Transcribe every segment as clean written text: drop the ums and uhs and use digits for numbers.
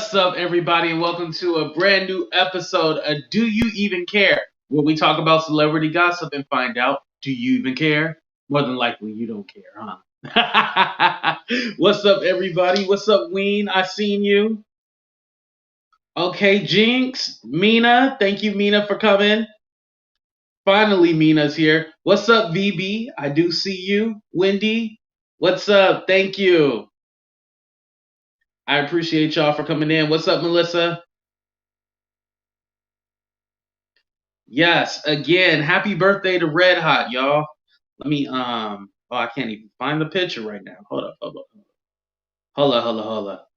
What's up, everybody, and welcome to a brand new episode of Do You Even Care? Where we talk about celebrity gossip and find out, do you even care? More than likely, you don't care, huh? What's up, everybody? What's up, Ween? I seen you. Okay, Jinx, Mina, thank you, Mina, for coming. Finally, Mina's here. What's up, VB? I do see you. Wendy, what's up? Thank you. I appreciate y'all for coming in. What's up, Melissa? Yes, again, happy birthday to Red Hot, y'all. Let me oh, I can't even find the picture right now. Hold up.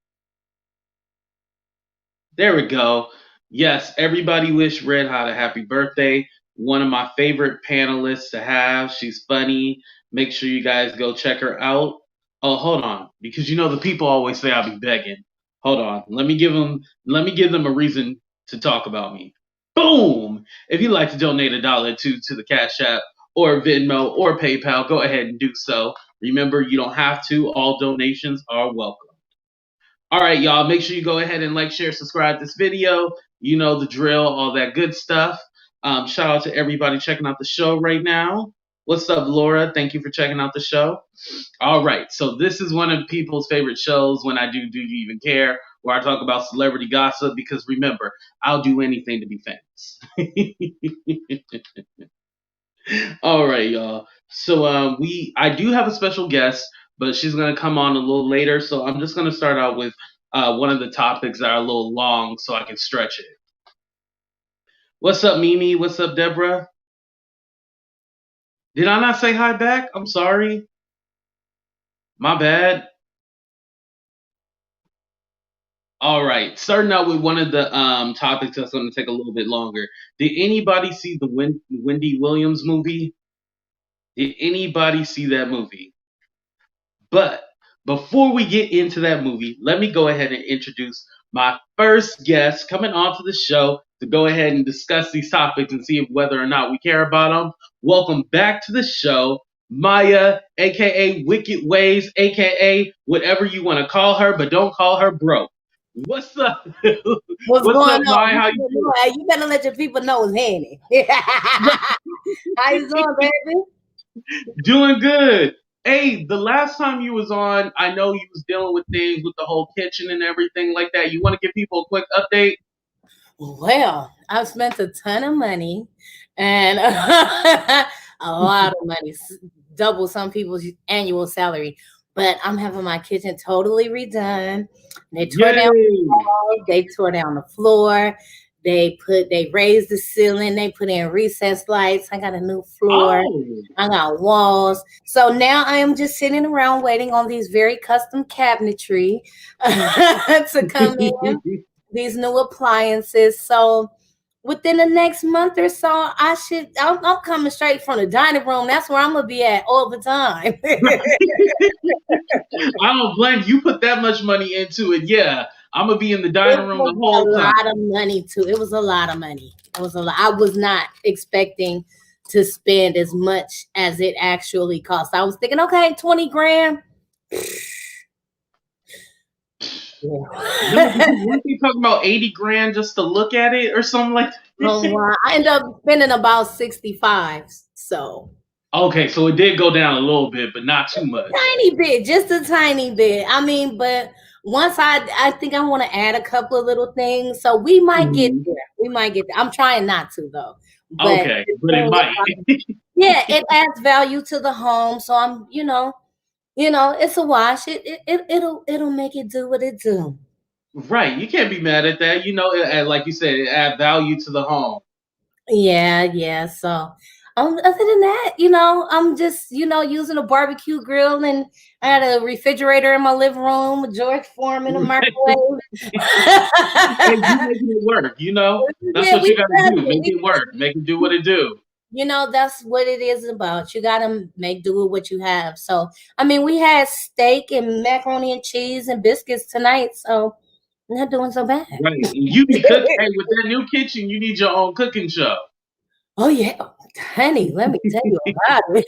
There we go. Yes, everybody wish Red Hot a happy birthday. One of my favorite panelists to have. She's funny. Make sure you guys go check her out. Oh, hold on, because you know the people always say I'll be begging. Hold on. Let me give them a reason to talk about me. Boom! If you'd like to donate $1 to the Cash App or Venmo or PayPal, go ahead and do so. Remember, you don't have to. All donations are welcome. All right, y'all. Make sure you go ahead and like, share, subscribe this video. You know the drill, all that good stuff. Shout out to everybody checking out the show right now. What's up, Laura? Thank you for checking out the show. All right, so this is one of people's favorite shows when I do You Even Care, where I talk about celebrity gossip because remember, I'll do anything to be famous. All right, y'all. So I do have a special guest, but she's gonna come on a little later. So I'm just gonna start out with one of the topics that are a little long, so I can stretch it. What's up, Mimi? What's up, Deborah? Did I not say hi back? I'm sorry. My bad. All right, starting out with one of the topics that's going to take a little bit longer. Did anybody see the Wendy Williams movie? Did anybody see that movie? But before we get into that movie, let me go ahead and introduce my first guest coming onto the show to go ahead and discuss these topics and see if whether or not we care about them. Welcome back to the show, Maya, aka Wicked Ways, aka whatever you want to call her, but don't call her broke. What's up? What's What's going up, Maya? on? How you doing? You better let your people know it's Hanny. How you doing, baby? Doing good. Hey, the last time you was on, I know you was dealing with things with the whole kitchen and everything like that. You want to give people a quick update? Well, I've spent a ton of money and a lot of money, double some people's annual salary. But I'm having my kitchen totally redone. They tore down the Yay! wall, they tore down the floor, they raised the ceiling, they put in recessed lights. I got a new floor, Oh, I got walls. So now I am just sitting around waiting on these very custom cabinetry to come in, these new appliances. So within the next month or so, I'm coming straight from the dining room. That's where I'm gonna be at all the time. I don't blame you. Put that much money into it. Yeah, I'm gonna be in the It dining room was the whole a time. lot of money too. It was a lot of money. It was a lot. I was not expecting to spend as much as it actually cost. I was thinking, okay, 20 grand. No, because weren't they talking about 80 grand just to look at it or something like Oh, that? wow. I ended up spending about 65. So Okay, so it did go down a little bit, but not too much. tiny bit, just a tiny bit. I mean, but once I think I want to add a couple of little things. So we might get Mhm. there. We might get there. I'm trying not to though. But Okay, but it might. yeah, it adds value to the home. So I'm, it's a wash. It'll make it do what it do. Right, you can't be mad at that. You know, like you said, it add value to the home. Yeah, yeah. So other than that, I'm just, using a barbecue grill, and I had a refrigerator in my living room, a George Foreman, a microwave. Hey, you making it work, you know? That's Yeah, what you gotta do. Make it work. Make it do what it do. that's what it is about. You gotta make do with what you have. So I mean, we had steak and macaroni and cheese and biscuits tonight, so not doing so bad. Right. And you be cooking. Hey, with that new kitchen, you need your own cooking show. Oh yeah, honey, let me tell you about it.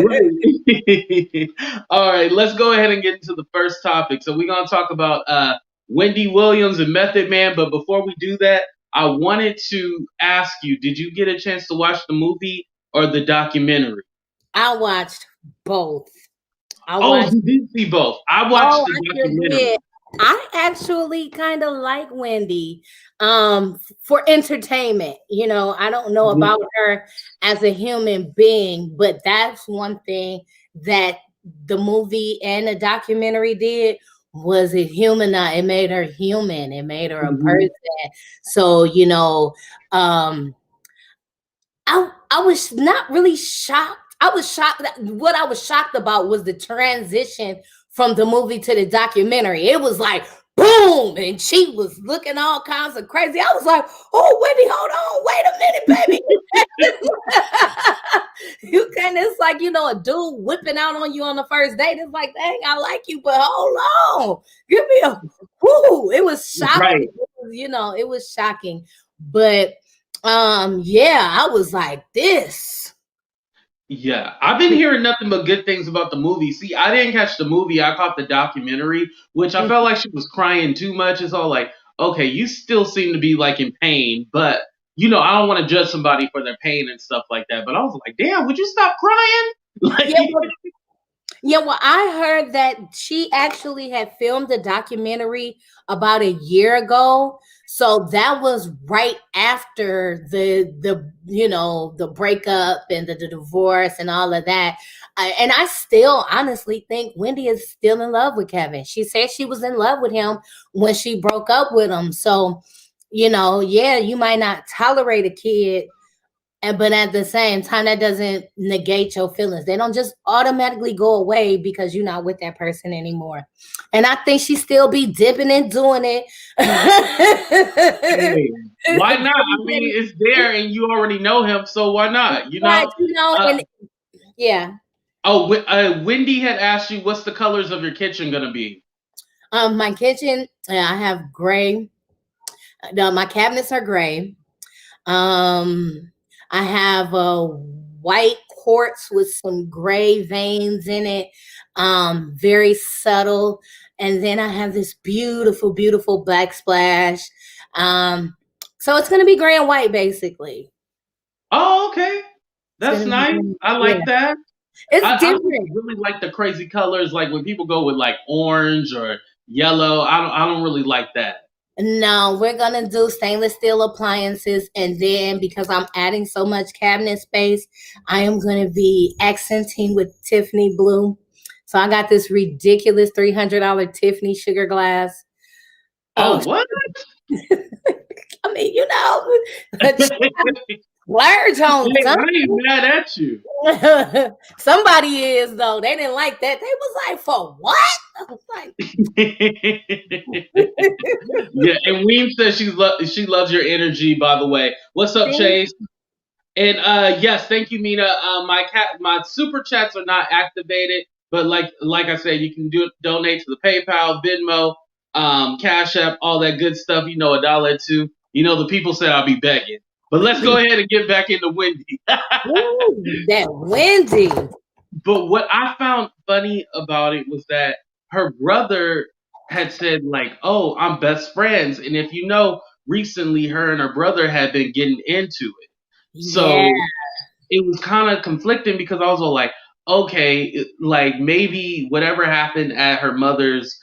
Right. All right, let's go ahead and get into the first topic. So we're gonna talk about Wendy Williams and Method Man. But before we do that, I wanted to ask you: did you get a chance to watch the movie or the documentary? I watched both. I Oh, watched you did see both. I watched Oh, the I sure documentary. did. I actually kind of like Wendy for entertainment. I don't know Yeah. about her as a human being, but that's one thing that the movie and the documentary did was it made her human. It made her a Mhm. person. So, um I was not really shocked. I was shocked. What I was shocked about was the transition from the movie to the documentary. It was like boom, and she was looking all kinds of crazy. I was like, "Oh, Wendy, hold on, wait a minute, baby." You kind of it's like a dude whipping out on you on the first date. It's like, dang, I like you, but hold on, give me a whoo. It was shocking. Right. It was shocking, but yeah, I was like this. Yeah, I've been hearing nothing but good things about the movie. See, I didn't catch the movie. I caught the documentary, which I felt like she was crying too much. It's all like, okay, you still seem to be like in pain, but I don't want to judge somebody for their pain and stuff like that. But I was like, damn, would you stop crying? Like, Yeah, well, I heard that she actually had filmed the documentary about a year ago. So that was right after the breakup and the divorce and all of that. And I still honestly think Wendy is still in love with Kevin. She said she was in love with him when she broke up with him. So, yeah, you might not tolerate a kid, but at the same time, that doesn't negate your feelings. They don't just automatically go away because you're not with that person anymore. And I think she still be dipping and doing it. hey, why not? I mean, it's there and you already know him, so why not? Right, Uh, and yeah. oh, Wendy had asked you, what's the colors of your kitchen gonna be? My kitchen, I have gray. My cabinets are gray. Um, I have a white quartz with some gray veins in it, very subtle. And then I have this beautiful, beautiful backsplash. Um, so it's going to be gray and white, basically. Oh, okay. It's That's going to be, nice. I yeah, like that. it's I don't different. really like the crazy colors, like when people go with like orange or yellow. I don't really like that. No, we're gonna do stainless steel appliances, and then because I'm adding so much cabinet space, I am gonna be accenting with Tiffany blue. So I got this ridiculous $300 Tiffany sugar glass. Oh, Oh, what? I mean, Hey, splurge on I ain't mad at you. something. Somebody is though. They didn't like that. They was like, "For what?" I was like, Yeah, and Weem says she loves your energy. By the way, what's up, "Thank Chase? And yes, thank you, Mina. My super chats are not activated, but like I said, you can donate to the PayPal, Venmo, Cash App, all that good stuff. A dollar or two. The people said I'll be begging. But let's go ahead and get back into Wendy. Ooh, that Wendy." But what I found funny about it was that her brother had said like, "Oh, I'm best friends," and if recently her and her brother had been getting into it. Yeah. So it was kind of conflicting because I was all like, okay, like maybe whatever happened at her mother's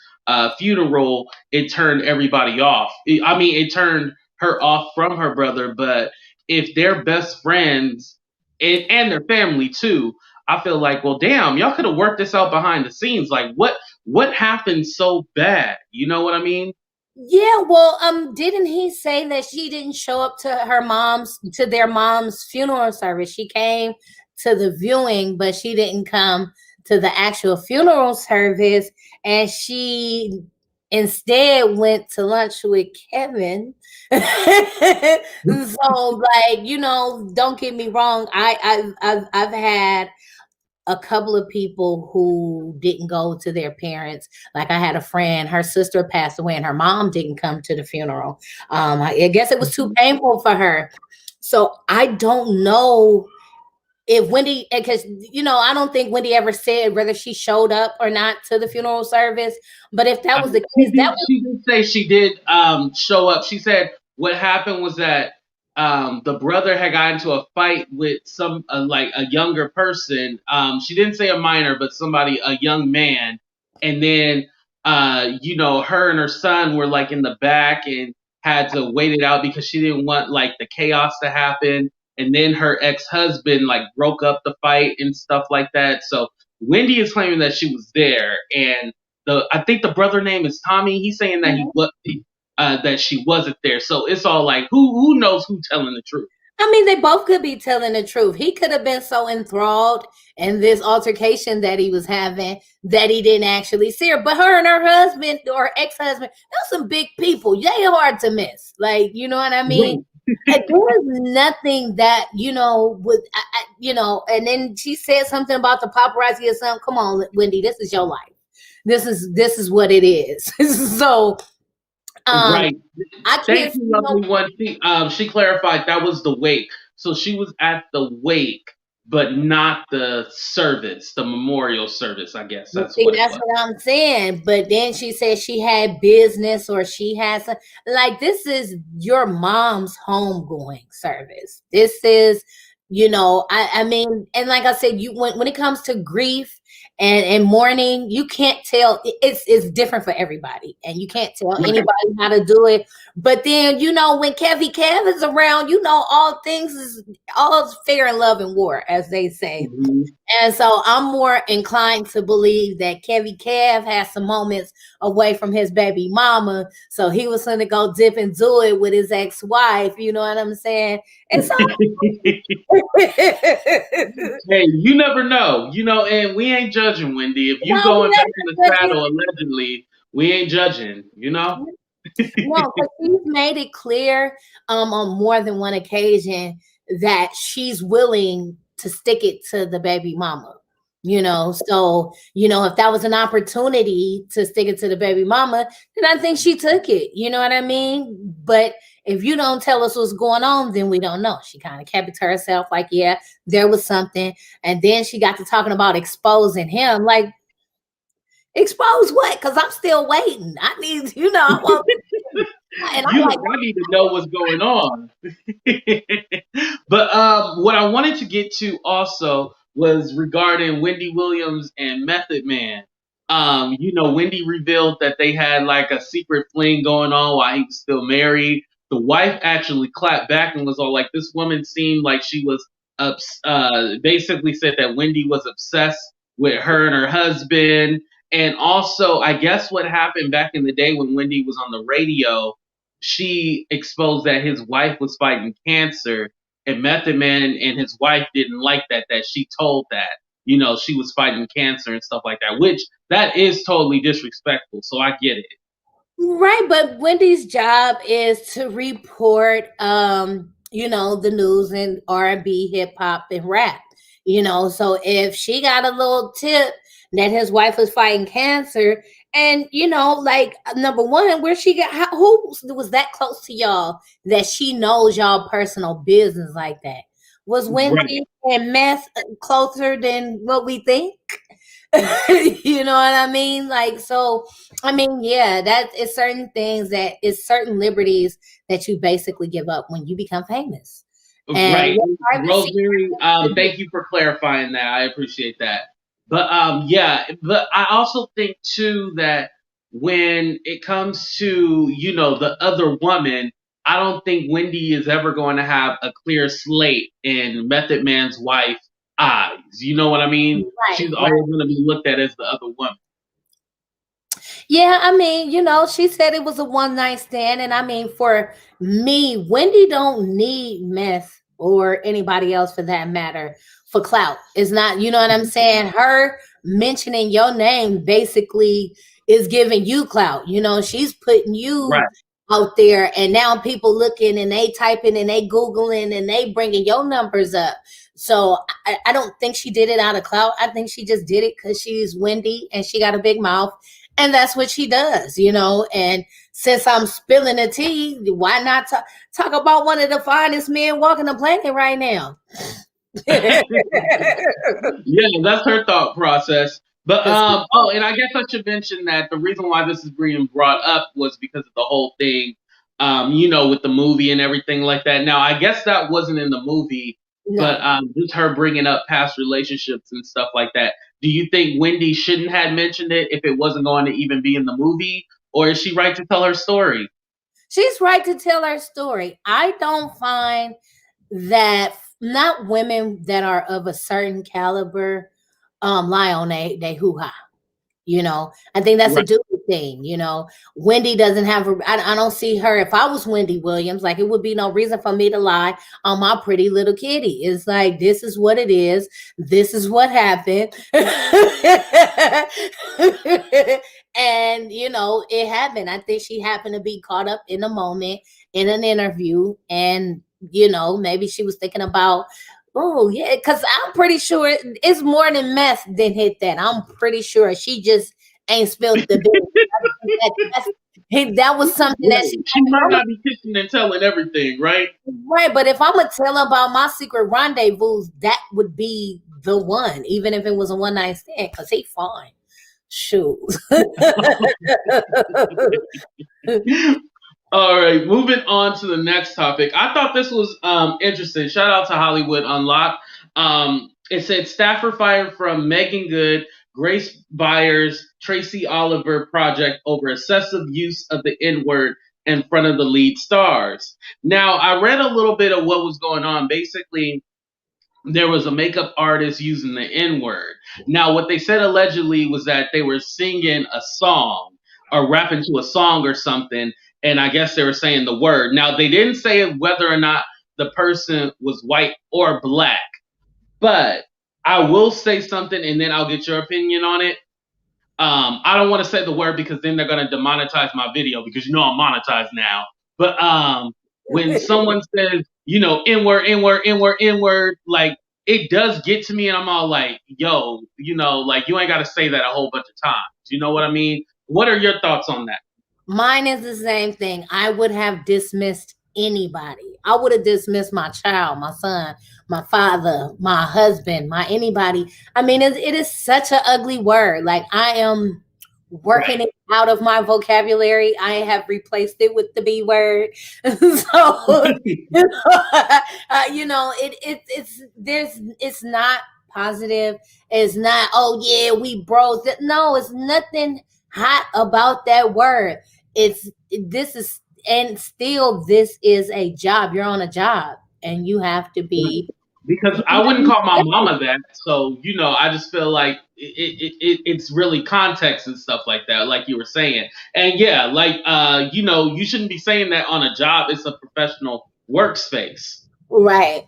funeral, it turned everybody off. I mean, it turned her off from her brother. But if they're best friends and their family too, I feel like, well, damn, y'all could have worked this out behind the scenes. Like, what happened so bad? You know what I mean? Yeah, well, didn't he say that she didn't show up to their mom's funeral service? She came to the viewing, but she didn't come to the actual funeral service, and she instead went to lunch with Kevin. So, like, don't get me wrong. I've had a couple of people who didn't go to their parents. Like I had a friend, her sister passed away, and her mom didn't come to the funeral. I guess it was too painful for her. So I don't know if Wendy, because I don't think Wendy ever said whether she showed up or not to the funeral service. But if that was the case, that was She did say she did show up. She said what happened was that the brother had got into a fight with some like a younger person. She didn't say a minor, but somebody, a young man. And then her and her son were like in the back and had to wait it out because she didn't want like the chaos to happen. And then her ex-husband like broke up the fight and stuff like that. So Wendy is claiming that she was there, and I think the brother name is Tommy. He's saying that he was that she wasn't there. So it's all like who knows who's telling the truth. I mean, they both could be telling the truth. He could have been so enthralled in this altercation that he was having that he didn't actually see her. But her and her husband or ex-husband, they're some big people. They hard to miss. Like, you know what I mean? And there's nothing that, and then she said something about the paparazzi or something. Come on, Wendy, this is your life. This is what it is. So right. I can't. Thank you, lovely one. She clarified that was the wake. So she was at the wake, but not the service, the memorial service. I guess that's what I'm saying. But then she said she had business or she has like this is your mom's homegoing service. This is, I mean, and like I said, when it comes to grief and mourning, you can't tell. It's different for everybody, and you can't tell anybody how to do it. But then when Kevy Kev is around, all things is all fair in love and war, as they say. Mm-hmm. And so I'm more inclined to believe that Kevy Kev has some moments away from his baby mama, so he was going to go dip and do it with his ex-wife. You know what I'm saying? And so, hey, you never know, and we ain't judging, Wendy. If you going back in the saddle allegedly, we ain't judging. No, because she's made it clear on more than one occasion that she's willing to stick it to the baby mama. So if that was an opportunity to stick it to the baby mama, then I think she took it. You know what I mean? But if you don't tell us what's going on, then we don't know. She kind of kept it to herself, like, yeah, there was something. And then she got to talking about exposing him. Like, expose what? Because I'm still waiting. I need, I want. And I need to know what's going on. But what I wanted to get to also was regarding Wendy Williams and Method Man. Wendy revealed that they had like a secret fling going on while he was still married. The wife actually clapped back and was all like, this woman seemed like she was basically said that Wendy was obsessed with her and her husband. And also, I guess what happened back in the day when Wendy was on the radio, she exposed that his wife was fighting cancer, and Method Man and his wife didn't like that she told that, she was fighting cancer and stuff like that, which that is totally disrespectful. So I get it. Right. But Wendy's job is to report, the news and R&B, hip hop and rap, so if she got a little tip that his wife was fighting cancer, and like number one, where she got who was that close to y'all that she knows y'all personal business like that? Was Wendy and Meth closer than what we think? You know what I mean? Like, so I mean, yeah, that is certain things that is certain liberties that you basically give up when you become famous. Right. Rosemary, thank you for clarifying that. I appreciate that. But but I also think too that when it comes to, the other woman, I don't think Wendy is ever going to have a clear slate in Method Man's wife's eyes. You know what I mean? Right, she's always going to be looked at as the other woman. Yeah, I mean, she said it was a one night stand. And I mean, for me, Wendy don't need Meth or anybody else for that matter for clout. It's not, you know what I'm saying? Her mentioning your name basically is giving you clout. She's putting you out there, and now people looking and they typing and they Googling and they bringing your numbers up. So I don't think she did it out of clout. I think she just did it because she's Wendy and she got a big mouth. And that's what she does, and since I'm spilling the tea, why not talk about one of the finest men walking the planet right now? Yeah, that's her thought process. But oh, and I guess I should mention that the reason why this is being brought up was because of the whole thing, with the movie and everything like that. Now, I guess that wasn't in the movie, but No. just her bringing up past relationships and stuff like that. Do you think Wendy shouldn't have mentioned it if it wasn't going to even be in the movie, or is she right to tell her story? She's right to tell her story. I don't find that not women that are of a certain caliber lie on they hoo ha. I think that's a Right. dude thing. Wendy doesn't have I don't see her. If I was Wendy Williams, like, it would be no reason for me to lie on my pretty little kitty. It's like, this is what it is. This is what happened. And it happened. I think she happened to be caught up in a moment in an interview, and maybe she was thinking about, oh yeah, because I'm pretty sure it's more than meth than hit that. I'm pretty sure she just ain't spilled the beans. That was something that Right. she She might not be kissing and telling everything, right? right. But if I'm gonna tell her about my secret rendezvous, that would be the one, even if it was a one night stand, because he fine. Shoot. All right, moving on to the next topic. I thought this was interesting. Shout out to Hollywood Unlocked. It said staffer fired from Megan Good, Grace Byers, Tracy Oliver project over excessive use of the N word in front of the lead stars. Now, I read a little bit of what was going on. Basically, there was a makeup artist using the N word. Now, what they said allegedly was that they were singing a song or rapping to a song or something, and I guess they were saying the word. Now, they didn't say whether or not the person was white or black, but I will say something and then I'll get your opinion on it. I don't want to say the word because then they're gonna demonetize my video because I'm monetized now. But when someone says, N word, N word, N word, N word, like it does get to me, and I'm all like, yo, like you ain't got to say that a whole bunch of times. You know what I mean? What are your thoughts on that? Mine is the same thing. I would have dismissed anybody. I would have dismissed my child, my son, my father, my husband, my anybody. I mean, it is such an ugly word. Like, I am working Right. it out of my vocabulary. I have replaced it with the B word. So, it's not positive. It's not, oh yeah, we bros. No, it's nothing hot about that word. It's this is and still this is a job. You're on a job and you have to be Because I wouldn't call my mama that. So, I just feel like it's really context and stuff like that, like you were saying. And yeah, like, you shouldn't be saying that on a job. It's a professional workspace. right.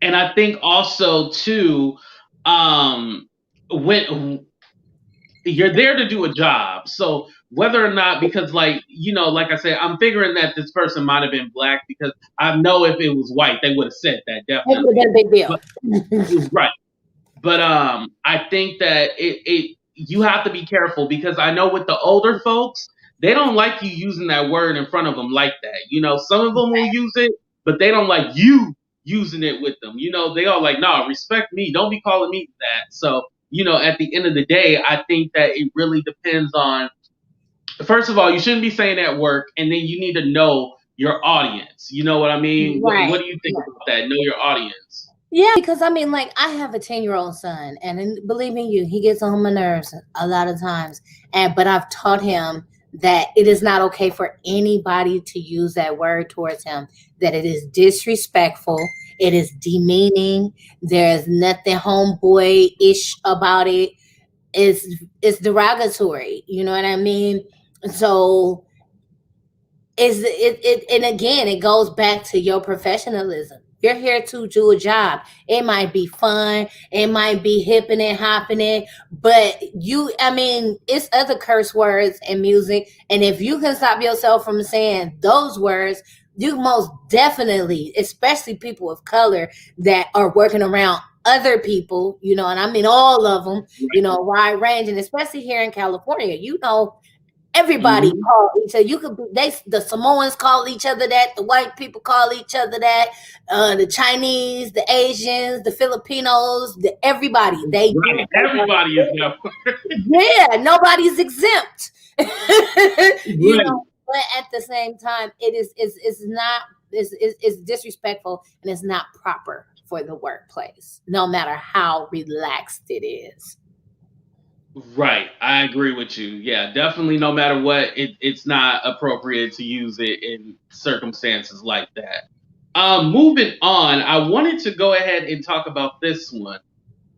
And I think also, too, when you're there to do a job. So whether or not, because like I said, I'm figuring that this person might have been black because I know if it was white, they would have said that It was definitely. a big deal. But right. But I think that it you have to be careful because I know with the older folks, they don't like you using that word in front of them like that. Some of them will use it, but they don't like you using it with them. They all like, nah, respect me. Don't be calling me that. So, at the end of the day, I think that it really depends on, first of all, you shouldn't be saying at work, and then you need to know your audience. You know what I mean? What Right. do you think about that? Know your audience. Yeah, because I mean, like, I have a 10-year-old son, and believe me, he gets on my nerves a lot of times. But I've taught him that it is not okay for anybody to use that word towards him, that it is disrespectful, it is demeaning, there's nothing homeboy ish about it. It's derogatory, you know what I mean? So and again, it goes back to your professionalism. You're here to do a job. It might be fun, it might be hipping and hopping it, but I mean, it's other curse words and music, and if you can stop yourself from saying those words, you most definitely, especially people of color that are working around other people, and I mean all of them, wide range, and especially here in California, Everybody call each other. You could be the Samoans call each other that, the white people call each other that, the Chinese, the Asians, the Filipinos, everybody. They Right. Everybody is now. yeah, nobody's exempt. You Right. know, but at the same time, it's not it's disrespectful and it's not proper for the workplace, no matter how relaxed it is. Right. I agree with you. Yeah, definitely no matter what, it's not appropriate to use it in circumstances like that. Moving on, I wanted to go ahead and talk about this one.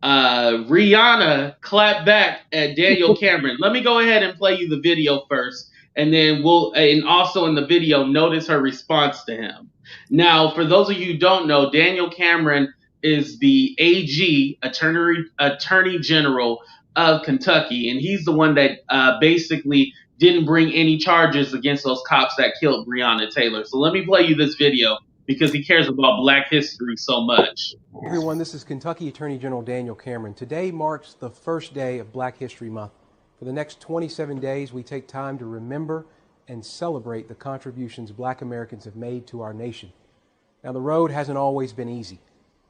Rihanna clapped back at Daniel Cameron. Let me go ahead and play you the video first, and then and also in the video, notice her response to him. Now, for those of you who don't know, Daniel Cameron is the AG, Attorney General of Kentucky, and he's the one that basically didn't bring any charges against those cops that killed Breonna Taylor. So let me play you this video because he cares about Black history so much. Everyone, this is Kentucky Attorney General Daniel Cameron. Today marks the first day of Black History Month. For the next 27 days, we take time to remember and celebrate the contributions Black Americans have made to our nation. Now, the road hasn't always been easy,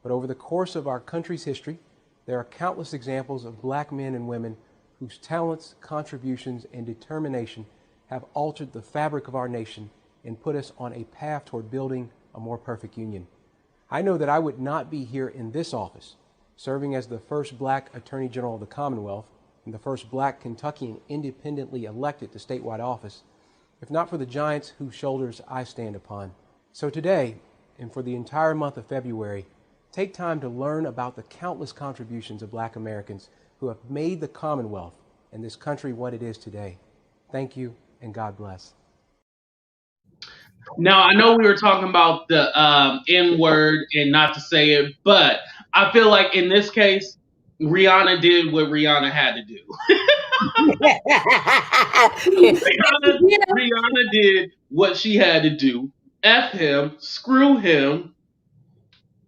but over the course of our country's history, there are countless examples of Black men and women whose talents, contributions, and determination have altered the fabric of our nation and put us on a path toward building a more perfect union. I know that I would not be here in this office, serving as the first Black Attorney General of the Commonwealth and the first Black Kentuckian independently elected to statewide office, if not for the giants whose shoulders I stand upon. So today, and for the entire month of February, take time to learn about the countless contributions of Black Americans who have made the Commonwealth and this country what it is today. Thank you, and God bless. Now, I know we were talking about the N word and not to say it, but I feel like in this case, Rihanna did what Rihanna had to do. Rihanna did what she had to do. F him, screw him.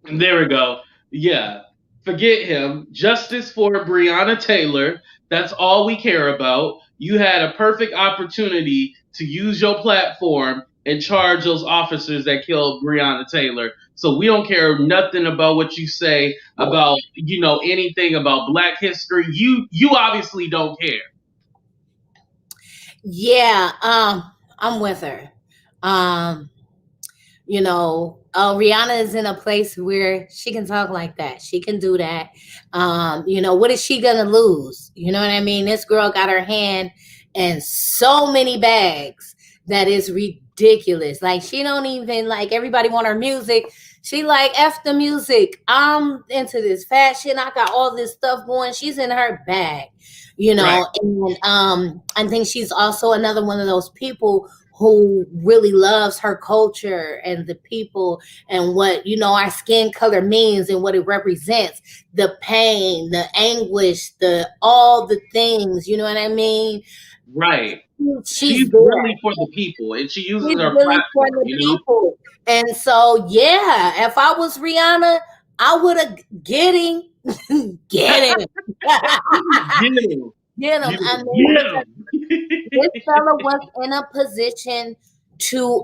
There we go. Yeah. Forget him. Justice for Breonna Taylor. That's all we care about. You had a perfect opportunity to use your platform and charge those officers that killed Breonna Taylor. So we don't care nothing about what you say about, anything about Black history. You obviously don't care. Yeah, I'm with her. Rihanna is in a place where she can talk like that. She can do that. What is she gonna lose? You know what I mean? This girl got her hand in so many bags that is ridiculous. Like, she don't even, like, everybody want her music. She like, F the music. I'm into this fashion. I got all this stuff going. She's in her bag, Right. And I think she's also another one of those people who really loves her culture and the people and what, our skin color means and what it represents, the pain, the anguish, all the things, you know what I mean? Right. She's really for the people, and she uses her really platform, for the people. And so, yeah, if I was Rihanna, I would have get him. Get him. Get him. I mean, this fella was in a position to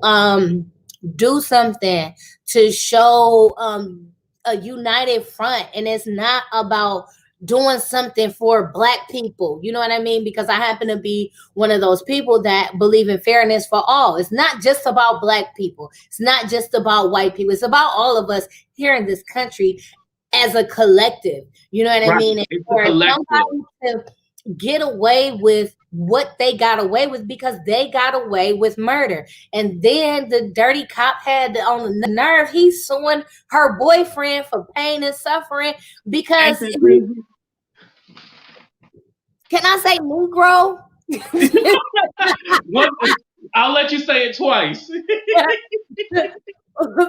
do something to show a united front, and it's not about doing something for Black people. You know what I mean? Because I happen to be one of those people that believe in fairness for all. It's not just about Black people. It's not just about white people. It's about all of us here in this country as a collective. You know what I mean? It's a collective. Somebody to get away with what they got away with because they got away with murder. And then the dirty cop had on the nerve, he's suing her boyfriend for pain and suffering because can I say Negro? I'll let you say it twice.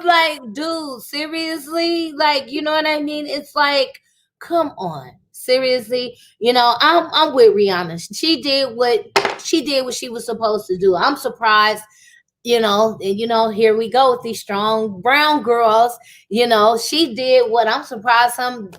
Like, dude, seriously? Like, you know what I mean? It's like, come on. Seriously, I'm with Rihanna. She did what she was supposed to do. I'm surprised, and here we go with these strong brown girls. She did what I'm surprised some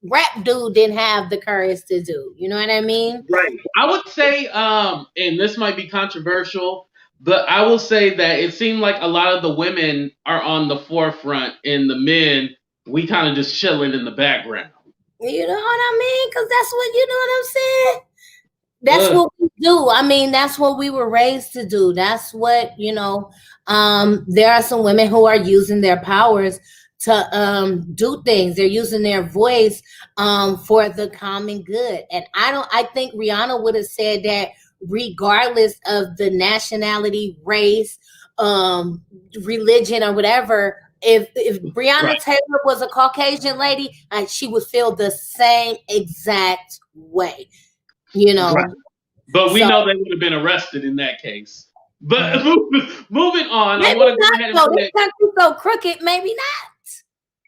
rap dude didn't have the courage to do. You know what I mean? Right. I would say, and this might be controversial, but I will say that it seemed like a lot of the women are on the forefront, and the men, we kind of just chilling in the background. You know what I mean? Because that's what, you know what I'm saying? That's Ugh. what we do. I mean, that's what we were raised to do. That's what, you know, there are some women who are using their powers to do things. They're using their voice for the common good. And I think Rihanna would have said that regardless of the nationality, race, religion, or whatever. If Breonna Right. Taylor was a Caucasian lady, she would feel the same exact way. You know, Right. But we so know they would have been arrested in that case. But moving on, I maybe want to go not. ahead and So play. this country's so crooked, maybe not.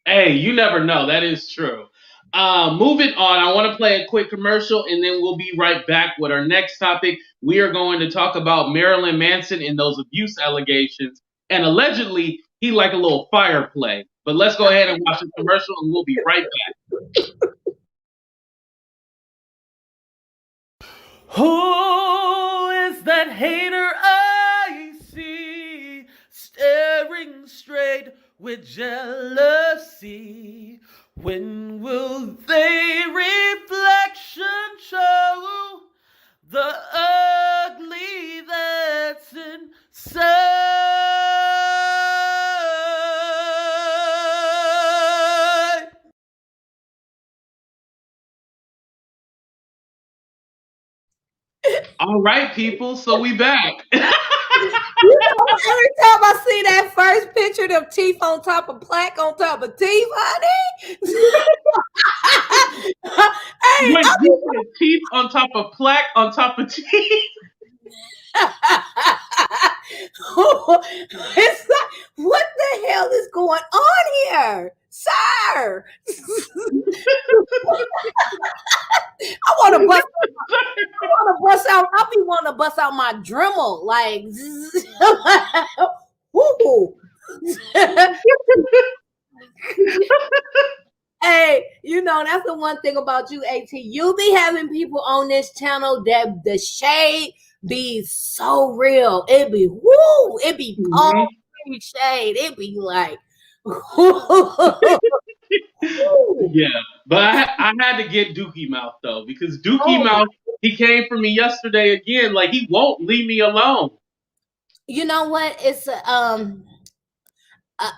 Hey, you never know. That is true. Moving on, I want to play a quick commercial, and then we'll be right back with our next topic. We are going to talk about Marilyn Manson and those abuse allegations, and allegedly he like a little fire play. But let's go ahead and watch the commercial, and we'll be right back. Who is that hater I see staring straight with jealousy? When will they reflection show the ugly that's inside? All right, people. So we back. You know, every time I see that first picture, of teeth on top of plaque on top of teeth, honey. Hey, Wait, you said teeth on top of plaque on top of teeth? it's like, what the hell is going on here, sir? I want to bust. I want to bust out. I be wanting to bust out my Dremel, like. Woo. Hey, you know, that's the one thing about you, AT. You be having people on this channel that the shade be so real. It be woo. It be all shade. It be like. Yeah, but I had to get Dookie Mouth though, because Dookie Mouth, he came for me yesterday again. Like, he won't leave me alone. You know what? It's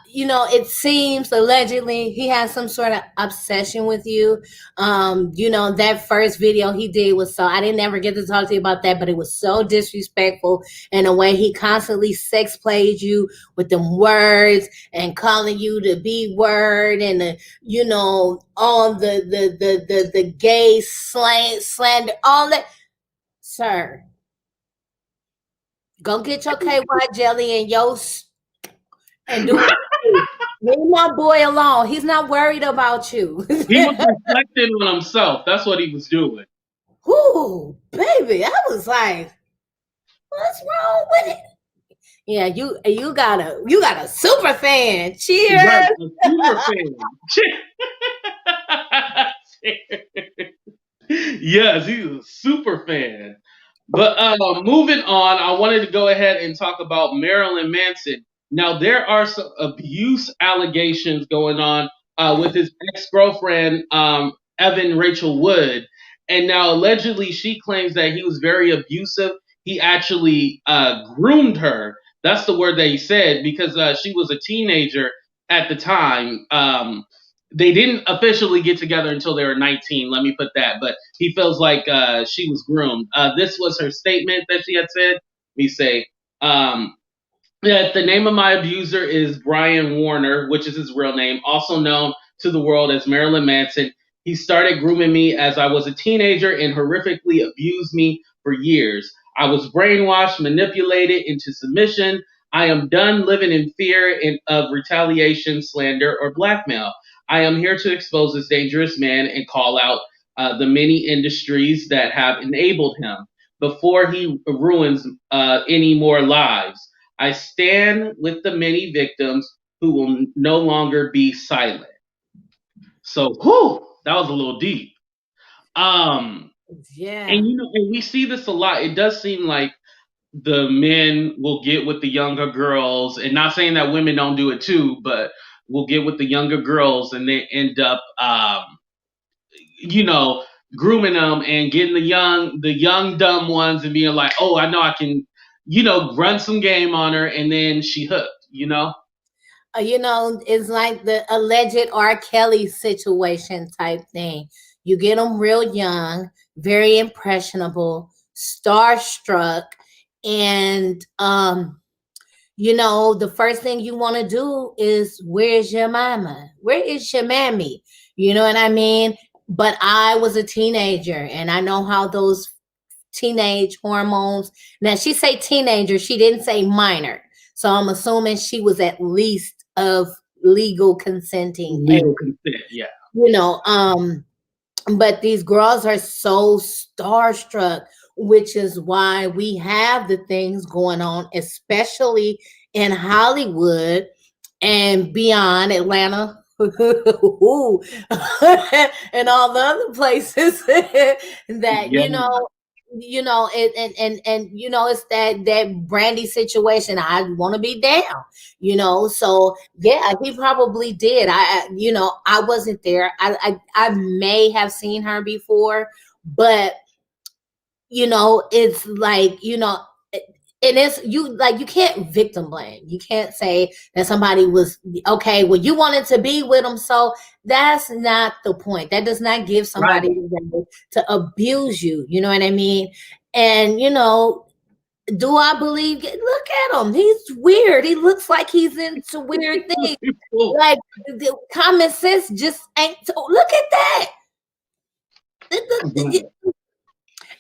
you know, it seems allegedly he has some sort of obsession with you. You know, that first video he did was so, I didn't ever get to talk to you about that, but it was so disrespectful in a way. He constantly sex played you with them words and calling you the B word and the, you know, all the gay slander, all that. Sir, go get your KY jelly and your and do it. Leave my boy alone. He's not worried about you. He was reflecting on himself. That's what he was doing. Ooh, baby. I was like, what's wrong with it? Yeah, you got a super fan. Cheers. Right, a super fan. Yes, he's a super fan. But moving on, I wanted to go ahead and talk about Marilyn Manson. Now, there are some abuse allegations going on with his ex-girlfriend, Evan Rachel Wood. And now, allegedly, she claims that he was very abusive. He actually groomed her. That's the word that he said, because she was a teenager at the time. They didn't officially get together until they were 19. Let me put that. But he feels like she was groomed. This was her statement that she had said. Let me say, that the name of my abuser is Brian Warner, which is his real name, also known to the world as Marilyn Manson. He started grooming me as I was a teenager and horrifically abused me for years. I was brainwashed, manipulated into submission. I am done living in fear of retaliation, slander, or blackmail. I am here to expose this dangerous man and call out the many industries that have enabled him before he ruins any more lives. I stand with the many victims who will no longer be silent. So, That was a little deep. Um, Yeah. and and we see this a lot. It does seem like the men will get with the younger girls, and not saying that women don't do it too, but will get with the younger girls, and they end up, you know, grooming them and getting the young dumb ones, and being like, oh, I know I can, run some game on her, and then she hooked. It's like the alleged R. Kelly situation type thing. You get them real young, very impressionable, starstruck, and the first thing you want to do is, where's your mama? Where is your mammy? You know what I mean? But I was a teenager, and I know how those teenage hormones. Now she say teenager, she didn't say minor. So I'm assuming she was at least of legal consenting age. Legal consent, yeah. You know, but these girls are so starstruck, which is why we have the things going on, especially in Hollywood and beyond Atlanta. And all the other places that Yeah. it's that Brandy situation. I want to be down. So yeah, he probably did. I wasn't there. I may have seen her before, but it's like, and it's you can't victim blame. You can't say that somebody was okay. Well, you wanted to be with them, so that's not the point. That does not give somebody the right to abuse you. You know what I mean? And do I believe? Look at him. He's weird. He looks like he's into weird things. Like the common sense just ain't. Look at that.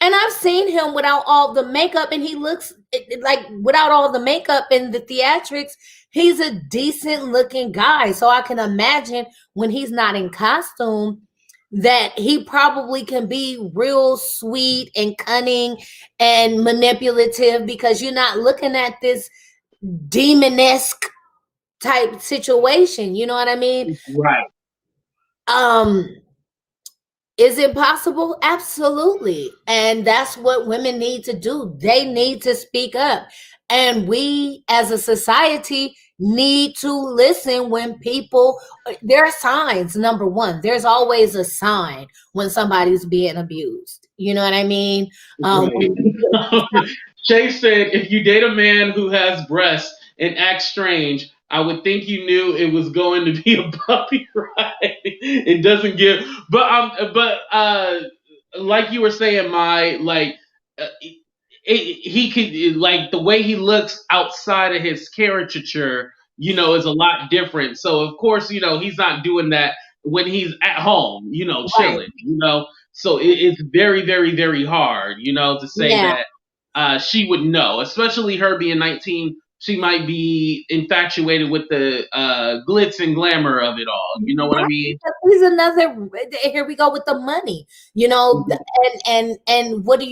And I've seen him without all the makeup, and he looks like, without all the makeup and the theatrics, he's a decent looking guy. So I can imagine when he's not in costume that he probably can be real sweet and cunning and manipulative, because you're not looking at this demonesque type situation. You know what I mean? Right. Is it possible? Absolutely. And that's what women need to do. They need to speak up. And we as a society need to listen when people, there are signs. Number one, there's always a sign when somebody's being abused. You know what I mean? Right. Shay said, if you date a man who has breasts and acts strange, I would think you knew it was going to be a puppy ride. It doesn't give, but like you were saying, he could, like, the way he looks outside of his caricature, is a lot different. So of course, he's not doing that when he's at home, chilling, So it's very, very, very hard, to say that she would know, especially her being 19. She might be infatuated with the glitz and glamour of it all. You know what I mean? Here's another. Here we go with the money. And what do?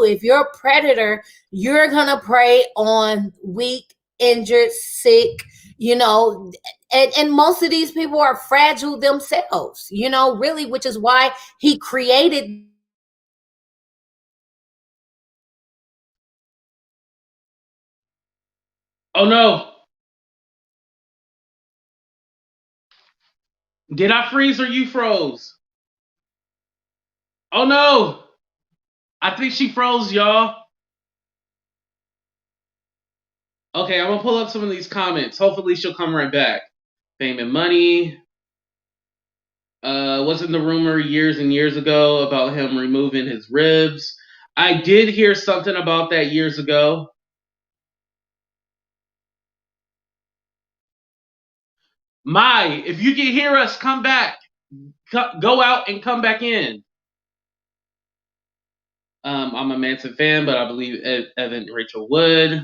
If you're a predator, you're gonna prey on weak, injured, sick. And most of these people are fragile themselves. Really, which is why he created. Oh no. Did I freeze or you froze? Oh no. I think she froze, y'all. Okay, I'm gonna pull up some of these comments. Hopefully she'll come right back. Fame and money. Wasn't the rumor years and years ago about him removing his ribs? I did hear something about that years ago. Mai, if you can hear us, come back. Go out and come back in. I'm a Manson fan, but I believe Evan Rachel would.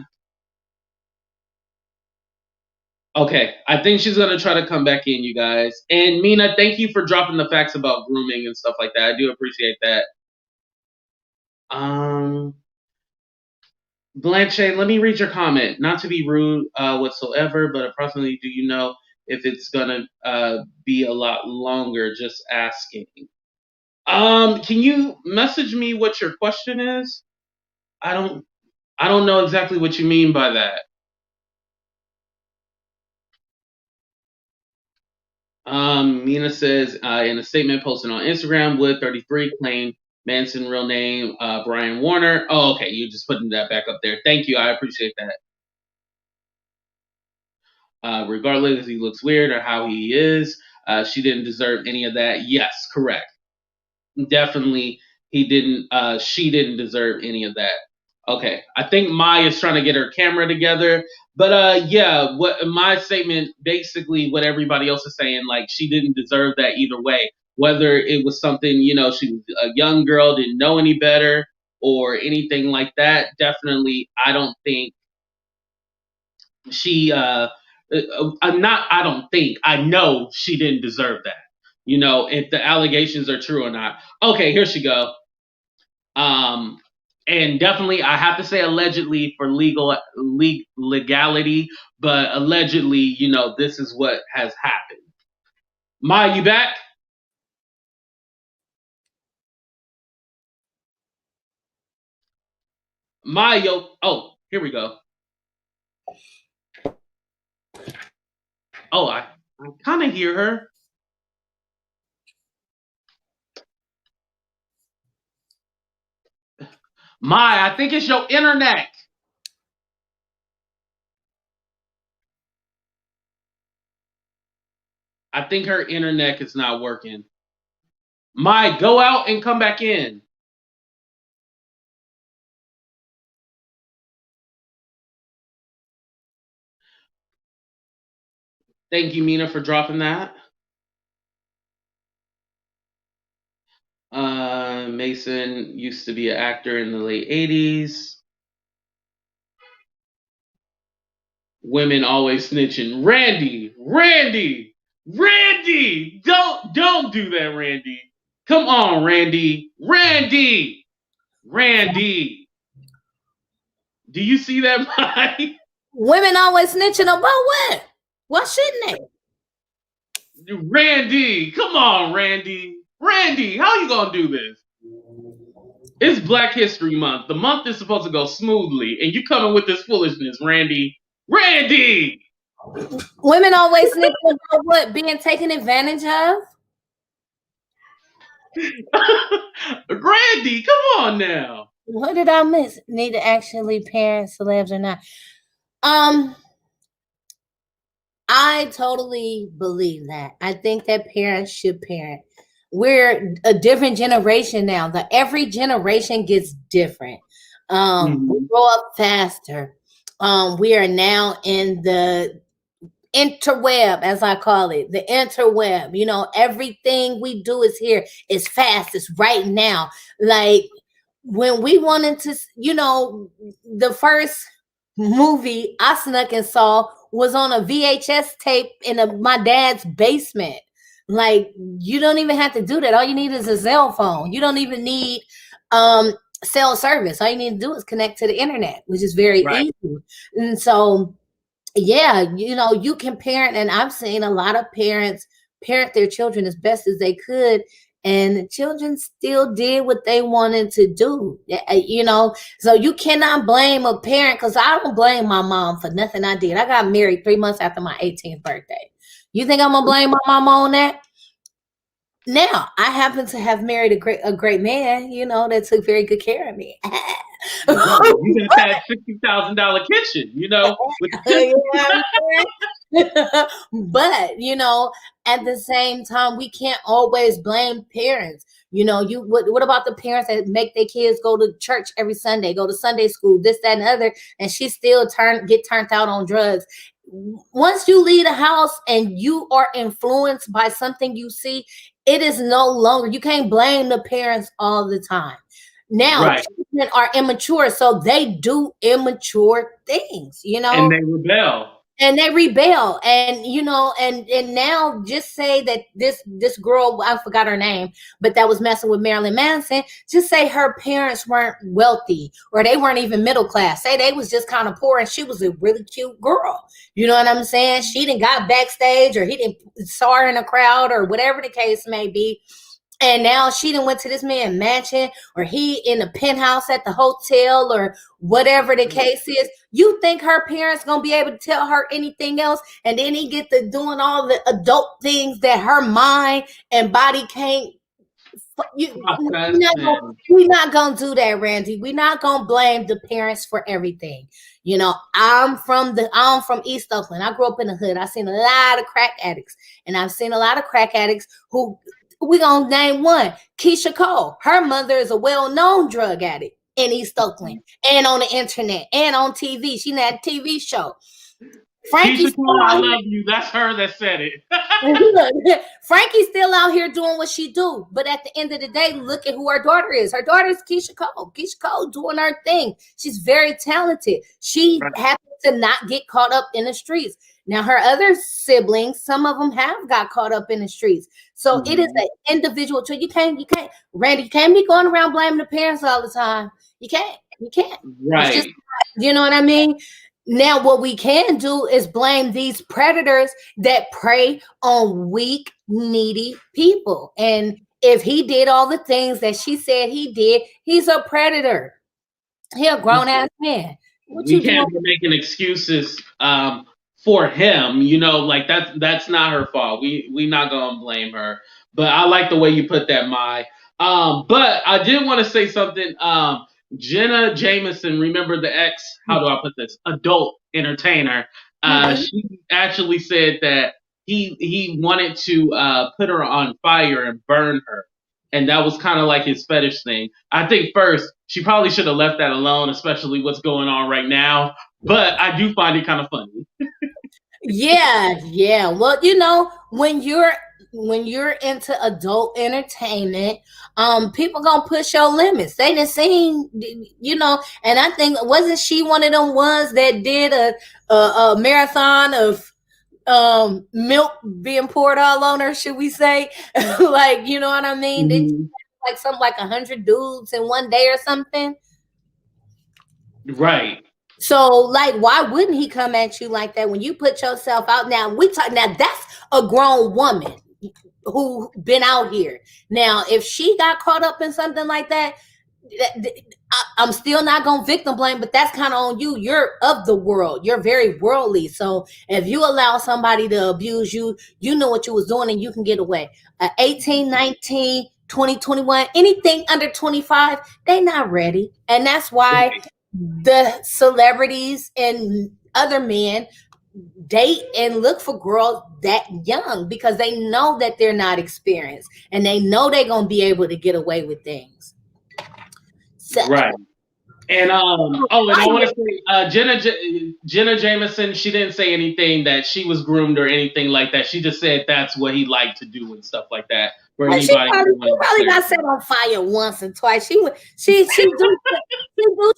Okay, I think she's gonna try to come back in, you guys. And Mina, thank you for dropping the facts about grooming and stuff like that. I do appreciate that. Blanche, let me read your comment. Not to be rude whatsoever, but approximately, do you know if it's gonna be a lot longer? Just asking. Can you message me what your question is? I don't know exactly what you mean by that. Mina says in a statement posted on Instagram, Wood 33 claimed Manson real name Brian Warner. Oh, okay, you're just putting that back up there. Thank you, I appreciate that. Regardless if he looks weird or how he is, she didn't deserve any of that. Yes, correct. Definitely, he didn't. She didn't deserve any of that. Okay, I think Maya's trying to get her camera together, but yeah, what my statement basically what everybody else is saying, like she didn't deserve that either way. Whether it was something she was a young girl, didn't know any better, or anything like that. Definitely, I don't think she. I'm not. I don't think. I know she didn't deserve that. If the allegations are true or not. Okay, here she go. Um, and definitely, I have to say allegedly for legality, but allegedly, this is what has happened. Maya, you back? Maya, oh, here we go. Oh, I kind of hear her. Maya, I think it's your internet. I think her internet is not working. Maya, go out and come back in. Thank you, Mina, for dropping that. Mason used to be an actor in the late 80s. Women always snitching. Randy, don't do that, Randy. Come on, Randy. Do you see that, Mike? Women always snitching about what? Why shouldn't they? Randy, come on, Randy, how you gonna do this? It's Black History Month. The month is supposed to go smoothly, and you coming with this foolishness, Randy. Women always snitching about what? Being taken advantage of? Randy, come on now. What did I miss? Need to actually parent celebs or not? I totally believe that. I think that parents should parent. We're a different generation now. Every generation gets different. We grow up faster. We are now in the interweb, as I call it, the interweb. Everything we do is here. It's fast. It's right now. Like when we wanted to, the first movie I snuck and saw was on a VHS tape in my dad's basement. Like you don't even have to do that. All you need is a cell phone. You don't even need cell service. All you need to do is connect to the internet, which is very easy. And so yeah, you can parent, and I've seen a lot of parents parent their children as best as they could, and the children still did what they wanted to do. So you cannot blame a parent, because I don't blame my mom for nothing I did. I got married 3 months after my 18th birthday. You think I'm gonna blame my mama on that? Now, I happen to have married a great man, that took very good care of me. You got that $60,000 kitchen, But at the same time, we can't always blame parents. What about the parents that make their kids go to church every Sunday, go to Sunday school, this, that, and the other, and she still get turned out on drugs? Once you leave the house and you are influenced by something you see, it is no longer, you can't blame the parents all the time. Now, children are immature, so they do immature things, And they rebel. And and now just say that this girl, I forgot her name, but that was messing with Marilyn Manson. Just say her parents weren't wealthy, or they weren't even middle class. Say they was just kind of poor, and she was a really cute girl. You know what I'm saying? She didn't got backstage, or he didn't saw her in a crowd, or whatever the case may be. And now she done went to this man mansion, or he in a penthouse at the hotel, or whatever the case is. You think her parents gonna be able to tell her anything else? And then he get to doing all the adult things that her mind and body can't. We're not gonna do that, Randy. We're not gonna blame the parents for everything. I'm from East Oakland. I grew up in the hood. I've seen a lot of crack addicts, and I've seen a lot of crack addicts who, we gonna name one, Keisha Cole. Her mother is a well-known drug addict in East Oakland, and on the internet, and on TV. She had a TV show. Keisha Cole, I love you. That's her that said it. Frankie's still out here doing what she do, but at the end of the day, look at who her daughter is. Her daughter is Keisha Cole. Keisha Cole doing her thing. She's very talented. She happens to not get caught up in the streets. Now, her other siblings, some of them have got caught up in the streets. So it is an individual choice. You can't, Randy, you can't be going around blaming the parents all the time. You can't. Right. It's just, you know what I mean? Now, what we can do is blame these predators that prey on weak, needy people. And if he did all the things that she said he did, he's a predator. He's a grown-ass man. We can't be making excuses for him. Like that's not her fault. We not gonna blame her. But I like the way you put that, Mai. But I did want to say something. Jenna Jameson, remember the ex, how do I put this, adult entertainer, she actually said that he wanted to put her on fire and burn her, and that was kind of like his fetish thing. I think first she probably should have left that alone, especially what's going on right now, but I do find it kind of funny. Yeah. Well, when you're into adult entertainment, people gonna push your limits. They done seen, and I think, wasn't she one of them ones that did a marathon of milk being poured all on her, should we say? Like, you know what I mean? Like something like 100 dudes in one day or something. Right. So, like, why wouldn't he come at you like that when you put yourself out? Now that's a grown woman who been out here. Now, if she got caught up in something like that, I'm still not gonna victim blame, but that's kind of on you. You're of the world. You're very worldly. So if you allow somebody to abuse you, you know what you was doing, and you can get away. 18, 19, 20, 21, anything under 25, they not ready. And that's why the celebrities and other men date and look for girls that young, because they know that they're not experienced, and they know they're going to be able to get away with things. So, right. And I want to say, Jenna Jameson, she didn't say anything that she was groomed or anything like that. She just said that's what he liked to do and stuff like that. She probably got set on fire once or twice. She do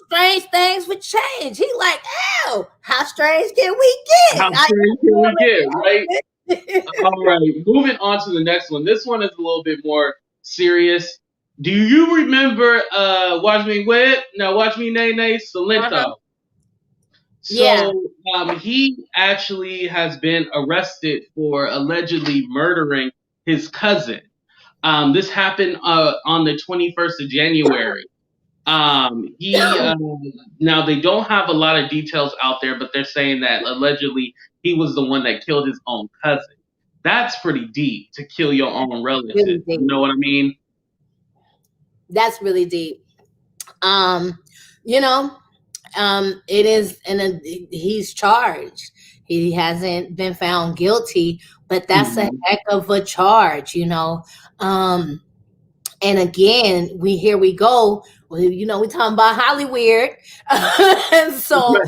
strange things with change. He like, oh, how strange can we get? How strange can we get, right? All right, moving on to the next one. This one is a little bit more serious. Do you remember Watch Me Whip? Now Watch Me Nay Nay Silento. So he actually has been arrested for allegedly murdering his cousin. This happened on the 21st of January. Now they don't have a lot of details out there, but they're saying that allegedly he was the one that killed his own cousin. That's pretty deep, to kill your own relative. Really, you know what I mean? That's really deep. It is, and he's charged. He hasn't been found guilty, but that's a heck of a charge, And again, we go. Well, we talking about Hollywood. And so,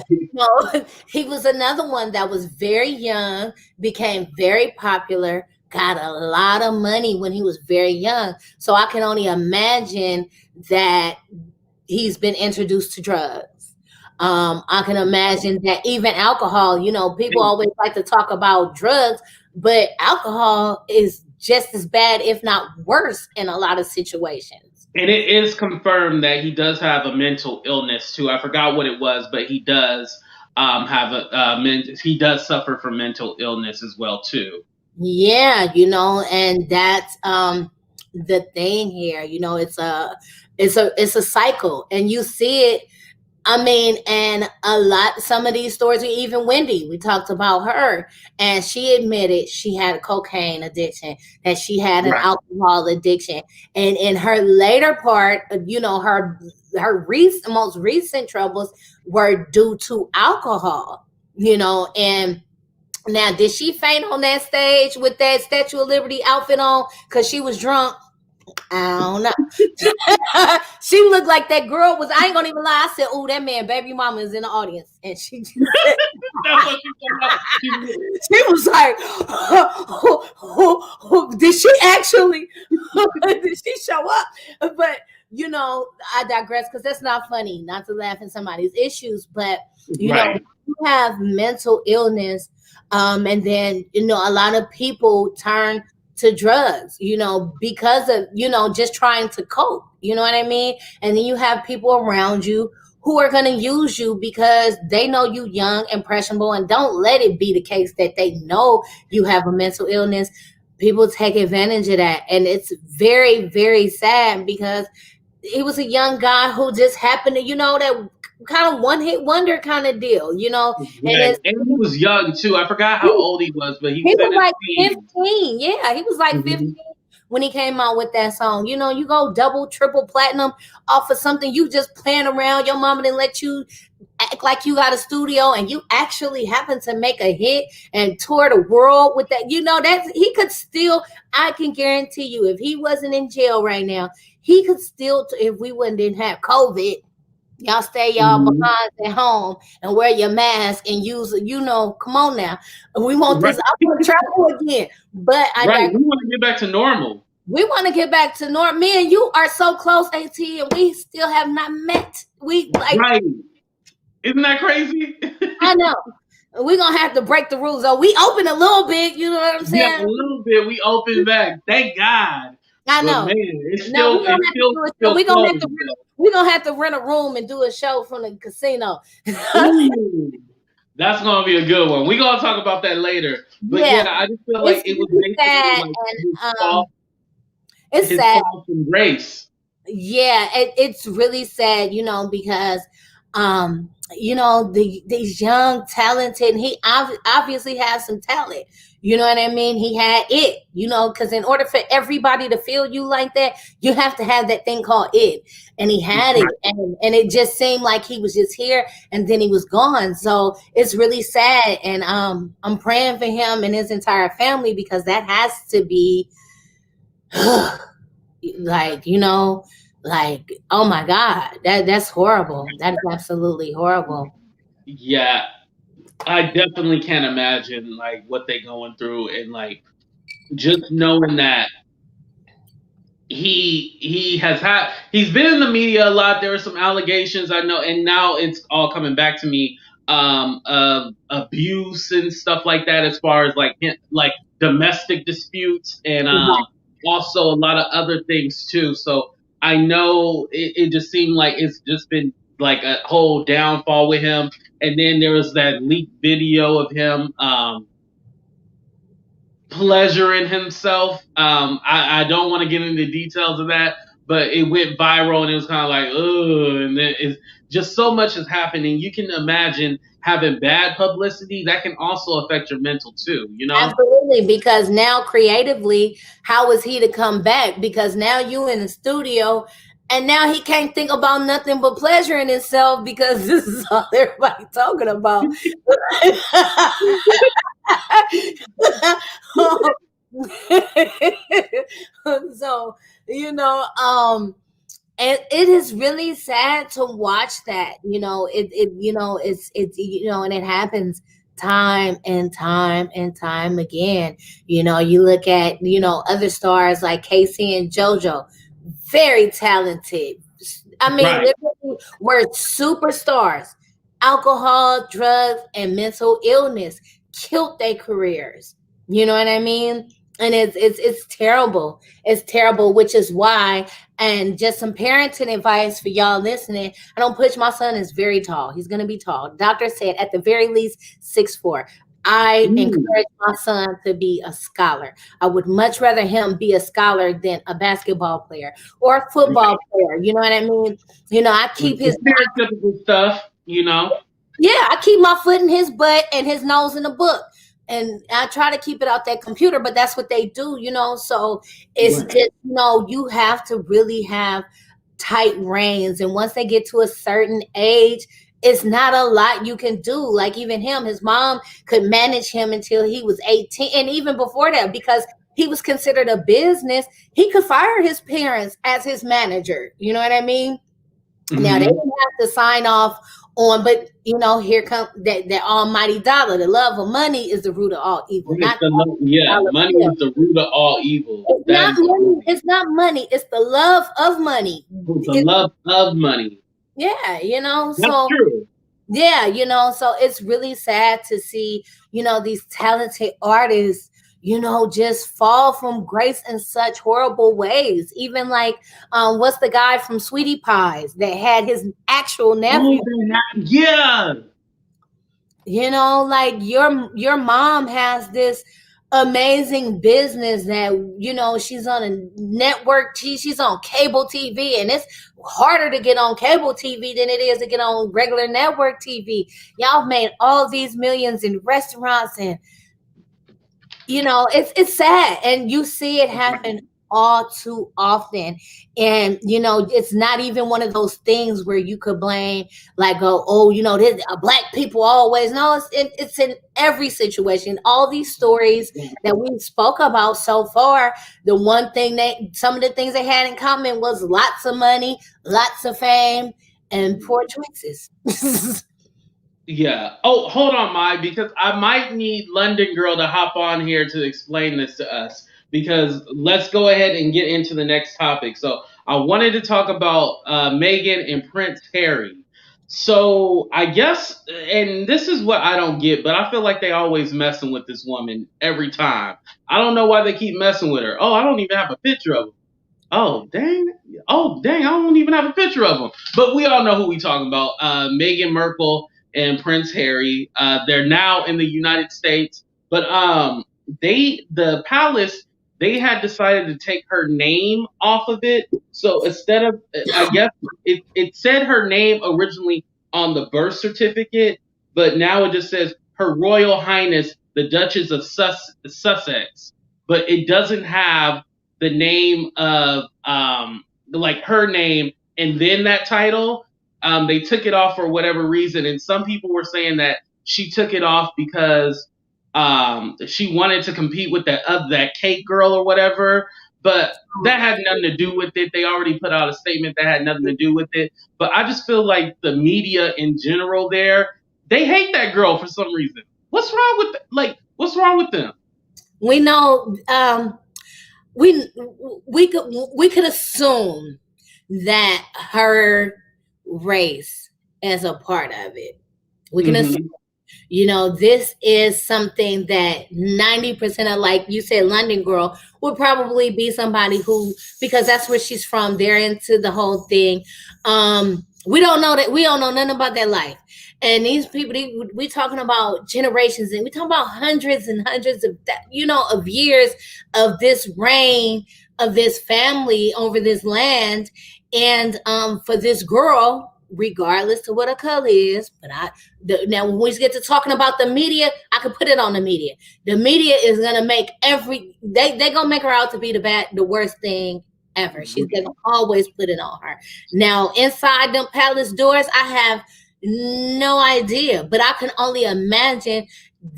he was another one that was very young, became very popular, got a lot of money when he was very young. So I can only imagine that he's been introduced to drugs. I can imagine that even alcohol, people always like to talk about drugs, but alcohol is just as bad, if not worse, in a lot of situations. And it is confirmed that he does have a mental illness too. I forgot what it was, but he does he does suffer from mental illness as well too. Yeah, and that's the thing here. You know, it's a cycle, and you see it. I mean, and some of these stories, even Wendy, we talked about her, and she admitted she had a cocaine addiction, that she had an Right. alcohol addiction, and in her later part, you know, her most recent troubles were due to alcohol, you know. And now, did she faint on that stage with that Statue of Liberty outfit on because she was drunk? I don't know. She looked like that girl was. I ain't gonna even lie. I said, "Oh, that man, baby mama is in the audience," and she just That's what she's talking about. she was like, "Did she actually? Did she show up?" But you know, I digress because that's not funny. Not to laugh at somebody's issues, but you know, you have mental illness, and then you know, a lot of people turn to drugs, you know, because of, you know, just trying to cope, you know what I mean? And then you have people around you who are going to use you because they know you young, impressionable, and don't let it be the case that they know you have a mental illness. People take advantage of that. And it's very, very sad because he was a young guy who just happened to, you know, that kind of one-hit wonder kind of deal, you know. And he was young too. I forgot how old he was, but he was like 15. Yeah, he was like 15 when he came out with that song. You know, you go double, triple platinum off of something you just playing around. Your mama didn't let you act like you got a studio, and you actually happen to make a hit and tour the world with that. You know, that he could still, I can guarantee you, if he wasn't in jail right now, he could still, if we didn't have COVID, y'all stay y'all behind at home and wear your mask and use, you know, come on now. We want this. I want to travel again. But we want to get back to normal. We want to get back to normal. Me and you are so close, AT, and we still have not met. Right. Isn't that crazy? I know. We're going to have to break the rules. So we open a little bit, you know what I'm saying? Yeah, a little bit. We open back. Thank God. I know. But man, it's still, we're gonna have to rent a room and do a show from the casino. Ooh, that's gonna be a good one. We're gonna talk about that later. But yeah, I just feel like it was sad, like it's sad from grace. Yeah, it's really sad, you know, because you know, these young, talented, he obviously has some talent. You know what I mean? He had it, you know, because in order for everybody to feel you like that, you have to have that thing called it. And he had it. And it just seemed like he was just here and then he was gone. So it's really sad. And I'm praying for him and his entire family because that has to be like, you know, like, oh my God, that's horrible. That is absolutely horrible. Yeah. I definitely can't imagine like what they're going through, and like just knowing that he's been in the media a lot. There are some allegations I know, and now it's all coming back to me of abuse and stuff like that, as far as like domestic disputes and also a lot of other things too. So I know it just seemed like it's just been like a whole downfall with him. And then there was that leaked video of him pleasuring himself. I don't want to get into the details of that, but it went viral and it was kind of like, ugh. And then it's just so much is happening. You can imagine having bad publicity that can also affect your mental too, you know? Absolutely, because now creatively, how is he to come back? Because now you in the studio and now he can't think about nothing but pleasure in himself because this is all everybody talking about. So, you know, and it is really sad to watch that, you know, you know, it's, you know, and it happens time and time and time again. You know, you look at, you know, other stars like Casey and JoJo, very talented. I mean, literally were superstars. Alcohol, drugs, and mental illness killed their careers. You know what I mean? And it's terrible. It's terrible, which is why, and just some parenting advice for y'all listening. I don't push my son is very tall. He's going to be tall. Doctor said at the very least 6'4". I Ooh. encourage my son to be a scholar. I would much rather him be a scholar than a basketball player or a football player. You know what I mean? I keep The his stereotypical stuff, you know. yeah, I keep my foot in his butt and his nose in the book. And I try to keep it out that computer, but that's what they do, So it's Right. just, you have to really have tight reins. And once they get to a certain age, it's not a lot you can do. Like even him, his mom could manage him until he was 18. And even before that, because he was considered a business, he could fire his parents as his manager. You know what I mean? Now they Hmm. didn't have to sign off on, but here comes that almighty dollar. The love of money is the root of all evil. Not Yeah, dollar money bill. is the root of all evil. It's That not is money. It's not money. It's the love of money. the love of money. Yeah, That's so true. yeah, so it's really sad to see, these talented artists, just fall from grace in such horrible ways. Even like, what's the guy from Sweetie Pies that had his actual nephew? Yeah. Like your mom has this amazing business that she's on a network she's on cable TV, and it's harder to get on cable TV than it is to get on regular network TV. Y'all made all these millions in restaurants, and it's sad, and you see it happen all too often. And it's not even one of those things where you could blame like, this black people always. No, it's in every situation. All these stories that we spoke about so far, the one thing some of the things they had in common was lots of money, lots of fame, and poor choices. Yeah. Oh, hold on, Mai, because I might need London Girl to hop on here to explain this to us. Because let's go ahead and get into the next topic. So I wanted to talk about Meghan and Prince Harry. So I guess, and this is what I don't get, but I feel like they always messing with this woman every time. I don't know why they keep messing with her. Oh, I don't even have a picture of her. Oh dang! Oh dang! I don't even have a picture of them. But we all know who we talking about. Meghan Markle and Prince Harry. They're now in the United States, but the palace, they had decided to take her name off of it. So instead of, I guess it said her name originally on the birth certificate, but now it just says Her Royal Highness the Duchess of Sussex. But it doesn't have the name of like her name and then that title. They took it off for whatever reason, and some people were saying that she took it off because she wanted to compete with that cake girl or whatever. But that had nothing to do with it. They already put out a statement that had nothing to do with it. But I just feel like the media in general they hate that girl for some reason. What's wrong with what's wrong with them? We know we could assume that her race is a part of it. We can assume, this is something that 90% of, like you said, London Girl would probably be somebody who, because that's where she's from, they're into the whole thing. We don't know nothing about their life. And these people, we talking about generations, and we talking about hundreds and hundreds of of years of this reign of this family over this land. And for this girl, regardless of what her color is, but now when we get to talking about the media, I can put it on the media. The media is gonna make they gonna make her out to be the worst thing ever. She's gonna always put it on her. Now inside them palace doors, I have no idea, but I can only imagine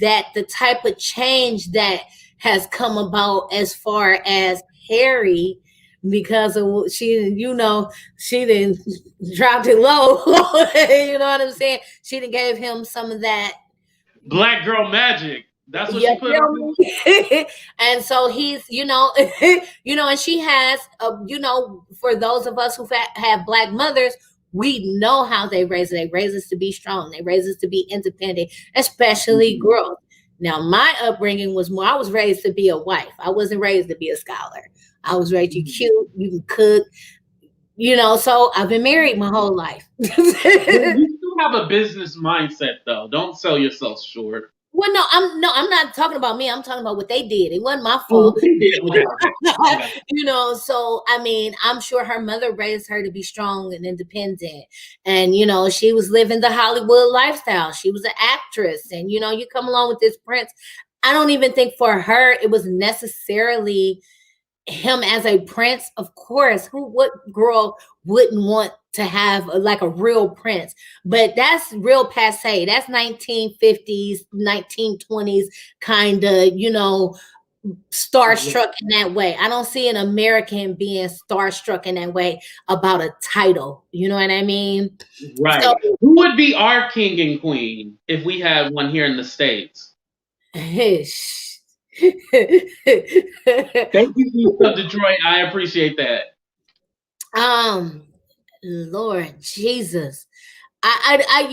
that the type of change that has come about as far as Harry, because of she didn't dropped it low. You know what I'm saying? She didn't gave him some of that black girl magic. That's what she put on. And so he's, and she has, for those of us who have black mothers, we know how they raise us. They raise us to be strong. They raise us to be independent, especially girls. Now, my upbringing was more, I was raised to be a wife. I wasn't raised to be a scholar. I was raised, you cute, you can cook, so I've been married my whole life. You still have a business mindset, though. Don't sell yourself short. Well, I'm not talking about me. I'm talking about what they did. It wasn't my Oh, fault. okay. So I mean, I'm sure her mother raised her to be strong and independent. And she was living the Hollywood lifestyle. She was an actress. And you come along with this prince. I don't even think for her it was necessarily him as a prince. Of course, what girl wouldn't want to have like a real prince? But that's real passe. That's 1950s, 1920s kind of, starstruck in that way. I don't see an American being starstruck in that way about a title. You know what I mean? Right. So, who would be our king and queen if we had one here in the States? Thank you, of Detroit. I appreciate that. Lord Jesus. I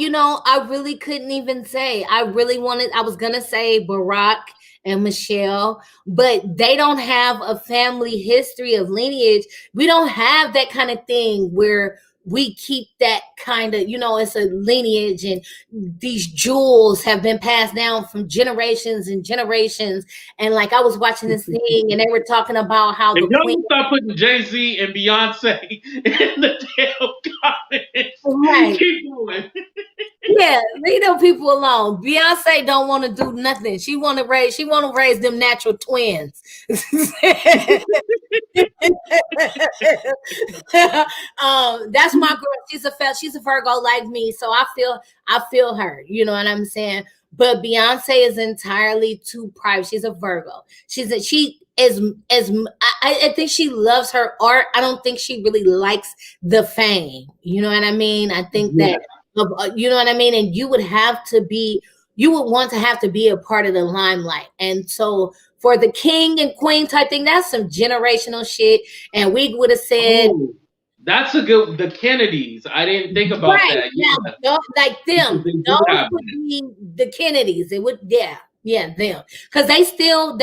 really couldn't even say. I was gonna say Barack and Michelle, but they don't have a family history of lineage. We don't have that kind of thing where we keep that kind of, it's a lineage and these jewels have been passed down from generations and generations. And like I was watching this thing and they were talking about how if the y'all queen start putting Jay-Z and Beyonce in the damn comments. Right. Keep going. Yeah, leave them people alone. Beyonce don't want to do nothing. She want to raise them natural twins. That's my girl. She's a Virgo like me, so I feel her. You know what I'm saying? But Beyonce is entirely too private. She's a Virgo. I think she loves her art. I don't think she really likes the fame. You know what I mean? I think that. You know what I mean? And you would want to have to be a part of the limelight. And so for the king and queen type thing, that's some generational shit. And we would have said, that's the Kennedys. I didn't think about that. Yeah, like them. Those would be the Kennedys. It would, them. Because they still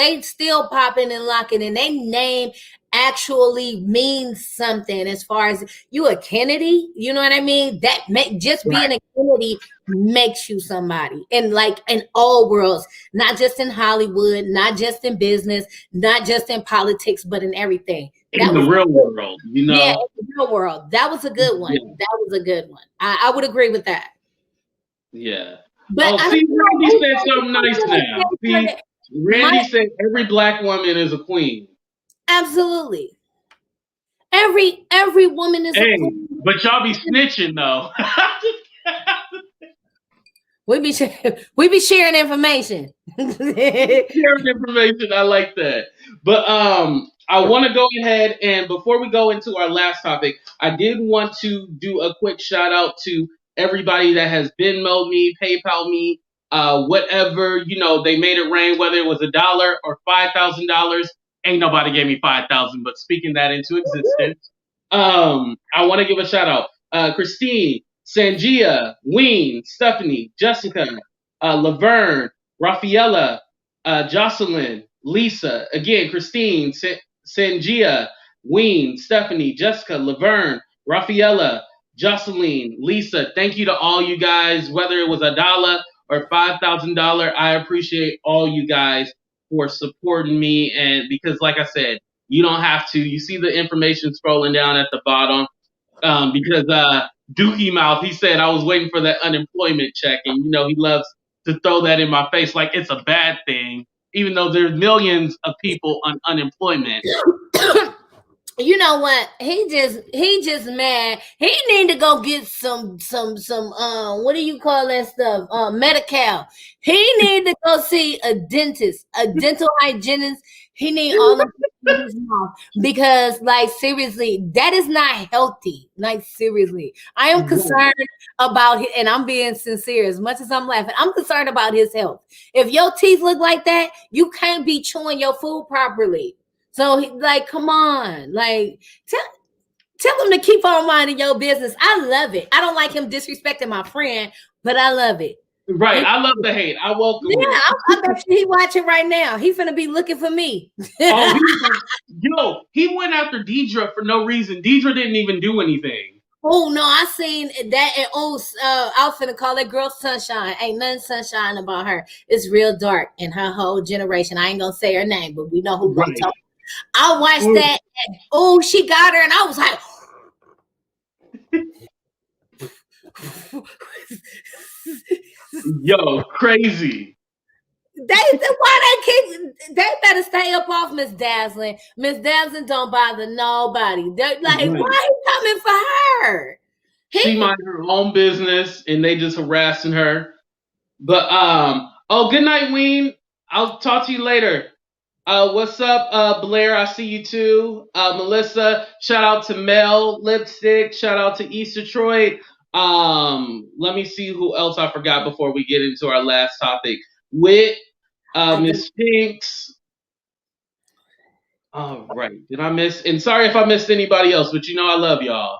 popping and locking, and they name actually means something as far as you a Kennedy. You know what I mean? That being a Kennedy makes you somebody. And like in all worlds, not just in Hollywood, not just in business, not just in politics, but in everything. In the real world, Yeah, in the real world. That was a good one. Yeah. That was a good one. I would agree with that. Yeah. But Randy said something nice now. See, Randy said every black woman is a queen. Absolutely. Every woman is a queen. But y'all be snitching though. we be sharing information. Sharing information. I like that. But I want to go ahead and before we go into our last topic, I did want to do a quick shout out to everybody that has Venmo'd me, PayPal me, whatever, they made it rain, whether it was $1 or $5,000. Ain't nobody gave me 5,000, but speaking that into existence, I want to give a shout out. Christine, Sanjia, Ween, Stephanie, Jessica, Laverne, Rafaela, Jocelyn, Lisa, again, Christine, Sanjia, Ween, Stephanie, Jessica, Laverne, Rafaela, Jocelyn, Lisa, thank you to all you guys, whether it was $1 or $5,000. I appreciate all you guys for supporting me. And because, like I said, you don't have to. You see the information scrolling down at the bottom. Because Dookie Mouth, he said I was waiting for that unemployment check, and he loves to throw that in my face like it's a bad thing, even though there's millions of people on unemployment. You know what? He just mad. He need to go get some what do you call that stuff? Medi-Cal. He need to go see a dentist, a dental hygienist. He need all of his mouth because, like, seriously, that is not healthy. Like, seriously, I am concerned about it, and I'm being sincere. As much as I'm laughing, I'm concerned about his health. If your teeth look like that, you can't be chewing your food properly. So, like, come on, like, tell him to keep on minding your business. I love it. I don't like him disrespecting my friend, but I love it. Right, I love the hate. I welcome it. Yeah, I bet you he watching right now. He finna be looking for me. He went after Deidre for no reason. Deidre didn't even do anything. Oh no, I seen that. And I was finna call that girl Sunshine. Ain't nothing sunshine about her. It's real dark in her whole generation. I ain't gonna say her name, but we know who gonna Right. talk. I watched that. And, oh, she got her, and I was like, Yo, crazy. why they better stay up off Miss Dazzling. Miss Dazzling don't bother nobody. They're like, Right. why he coming for her? She mind her own business, and they just harassing her. But oh, good night, Ween. I'll talk to you later. What's up, Blair? I see you too. Melissa, shout out to Mel Lipstick. Shout out to East Detroit. Let me see who else I forgot before we get into our last topic. Wit, Miss Pinks. All right. Did I miss? And sorry if I missed anybody else, but you know I love y'all.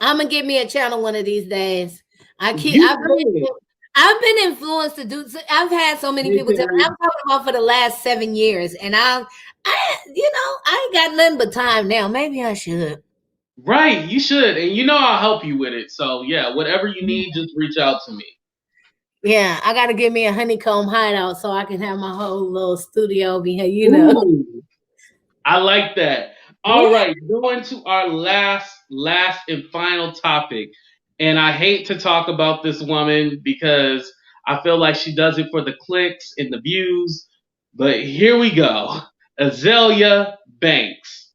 I'm gonna give me a channel one of these days. I've been influenced to do. I've had so many people tell me. I'm talking about for the last 7 years, and I ain't got nothing but time now. Maybe I should. Right, you should, and you know I'll help you with it. So yeah, whatever you need, just reach out to me. Yeah, I got to give me a honeycomb hideout so I can have my whole little studio behind. Ooh, I like that. All right, going to our last and final topic. And I hate to talk about this woman because I feel like she does it for the clicks and the views. But here we go. Azealia Banks.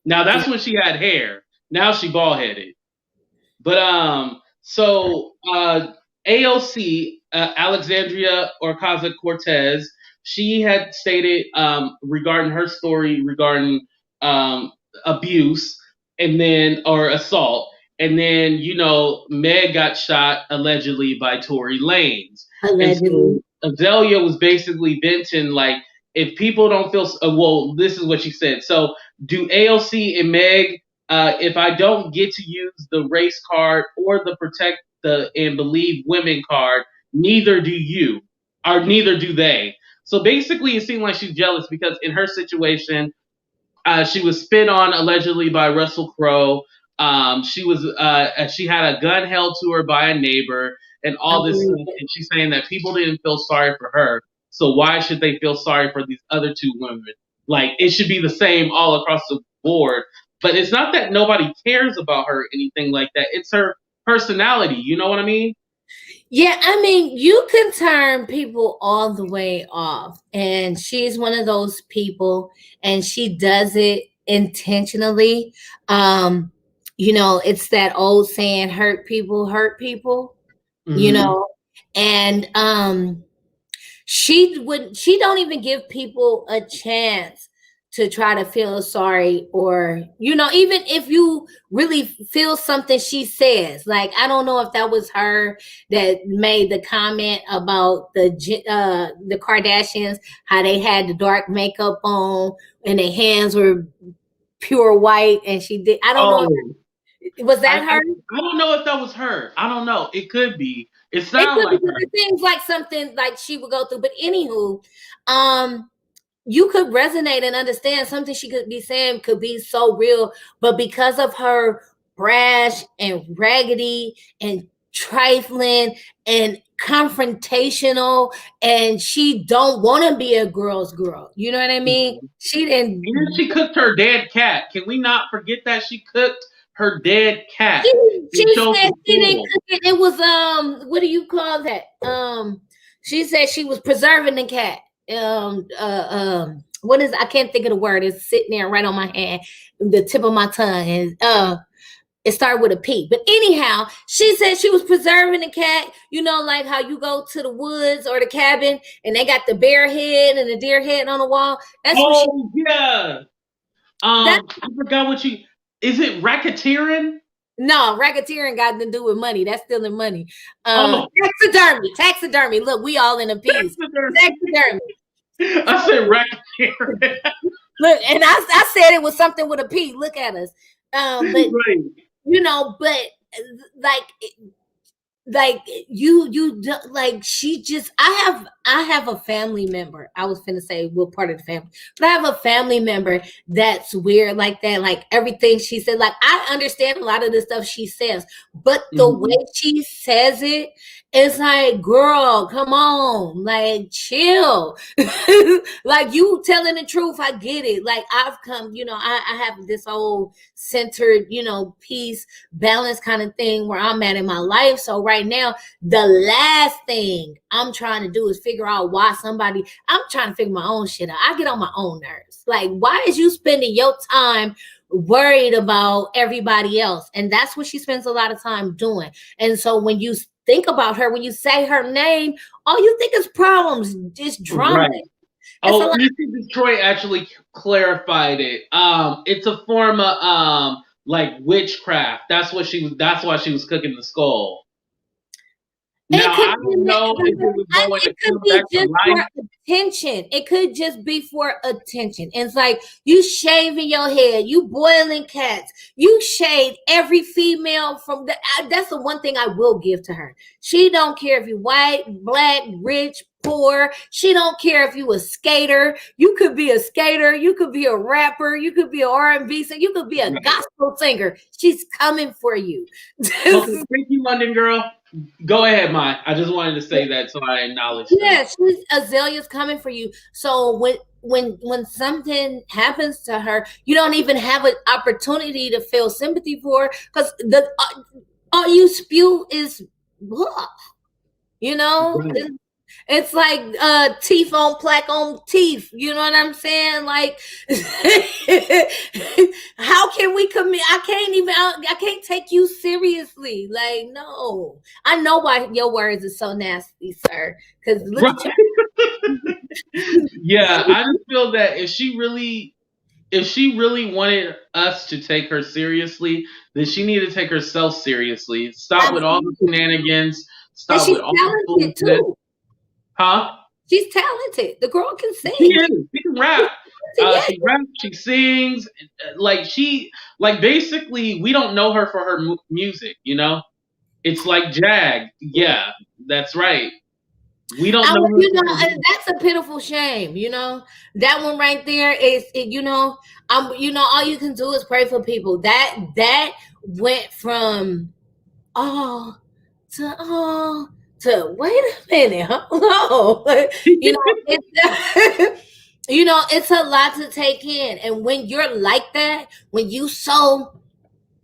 Now that's when she had hair. Now she bald headed. But AOC, Alexandria Ocasio-Cortez, she had stated regarding her story regarding abuse or assault, and then Meg got shot allegedly by Tory Lanez. Allegedly. And so Azealia was basically venting like, if people don't feel well, this is what she said. So do AOC and Meg, if I don't get to use the race card or the protect the and believe women card, neither do you, or neither do they. So basically, it seemed like she's jealous because in her situation, she was spit on allegedly by Russell Crowe. She had a gun held to her by a neighbor and all this stuff, and she's saying that people didn't feel sorry for her. So why should they feel sorry for these other two women? Like, it should be the same all across the board. But it's not that nobody cares about her or anything like that. It's her personality. You know what I mean? Yeah, I mean, you can turn people all the way off. And she's one of those people, and she does it intentionally. It's that old saying, hurt people, Mm-hmm. and she don't even give people a chance to try to feel sorry, or even if you really feel something she says. Like, I don't know if that was her that made the comment about the Kardashians, how they had the dark makeup on and their hands were pure white, and she did. I don't know. Was that her? I don't know if that was her. I don't know. It could be. It It sounds could like be. her. It seems like something like she would go through. But anywho, you could resonate and understand something she could be saying could be so real, but because of her brash and raggedy and trifling and confrontational, and she don't want to be a girl's girl. You know what I mean? She didn't. And she cooked her dead cat. Can we not forget that she cooked her dead cat? She said she didn't cook it. It was what do you call that? She said she was preserving the cat. What is, I can't think of the word. It's sitting there right on my hand, the tip of my tongue, and it started with a P. But anyhow, she said she was preserving the cat. Like how you go to the woods or the cabin and they got the bear head and the deer head on the wall. That's what she. Yeah. I forgot what you. Is it racketeering? No, racketeering got to do with money. That's stealing money. Taxidermy. Look, we all in a piece. Taxidermy. I said racketeering. Look, and I said it was something with a P. Look at us. But right. but like like like she just I have a family member. I was finna say we're part of the family, but I have a family member that's weird like that. Like everything she said, like I understand a lot of the stuff she says, but the way she says it, it's like, girl, come on, like chill. Like you telling the truth, I get it. Like I've come, I have this whole centered, peace, balance kind of thing where I'm at in my life. So right now, the last thing I'm trying to do is figure out why I'm trying to figure my own shit out. I get on my own nerves. Like, why is you spending your time worried about everybody else? And that's what she spends a lot of time doing. And so when you think about her, when you say her name, all you think is problems, just drama. Right. Oh, Mr. Detroit actually clarified it. It's a form of like witchcraft. That's why she was cooking the skull. Now I don't know if it was going to come back to life. Attention. It could just be for attention. And it's like you shaving your head, you boiling cats, you shade every female from that's the one thing I will give to her. She don't care if you're white, black, rich, poor. She don't care if you a skater. You could be a skater. You could be a rapper. You could be an R&B singer. You could be a gospel singer. She's coming for you. Okay, thank you, London girl. Go ahead, Mai. I just wanted to say that so I acknowledge that. Yes, Azealia's coming for you. So when something happens to her, you don't even have an opportunity to feel sympathy for her because all you spew is blah. Right. It's like teeth on plaque on teeth. You know what I'm saying? Like, how can we commit? I can't take you seriously. Like, no. I know why your words are so nasty, sir. Because look at you. Yeah, I just feel that if she really wanted us to take her seriously, then she needed to take herself seriously. Stop with all the shenanigans. Stop with all the foolishness. Huh? She's talented. The girl can sing. She can rap. She raps. She sings. Like basically, we don't know her for her music. It's like Jag. Yeah, that's right. We don't know her. That's a pitiful shame. That one right there is. All you can do is pray for people. That went from to wait a minute, hello. It's a lot to take in. And when you're like that, when you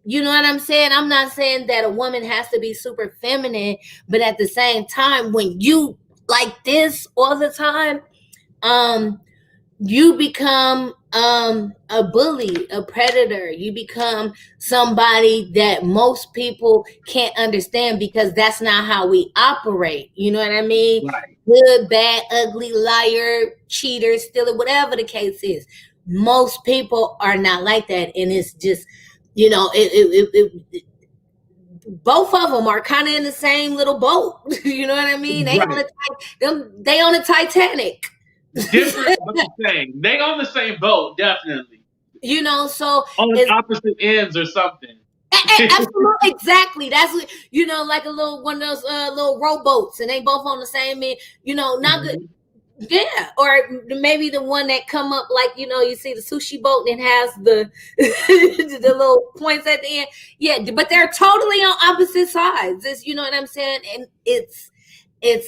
you know what I'm saying? I'm not saying that a woman has to be super feminine, but at the same time, when you like this all the time, you become a bully, a predator. You become somebody that most people can't understand because that's not how we operate. You know what I mean? Right. Good, bad, ugly, liar, cheater, stealer, whatever the case is. Most people are not like that. And it's just, both of them are kind of in the same little boat. You know what I mean? They on the Titanic. Different but the same. They on the same boat, definitely. So on opposite ends or something. Absolutely, exactly. That's what like a little one of those little rowboats, and they both on the same end. Not good. Yeah, or maybe the one that come up like you see the sushi boat and it has the the little points at the end. Yeah, but they're totally on opposite sides. It's what I'm saying, and it's I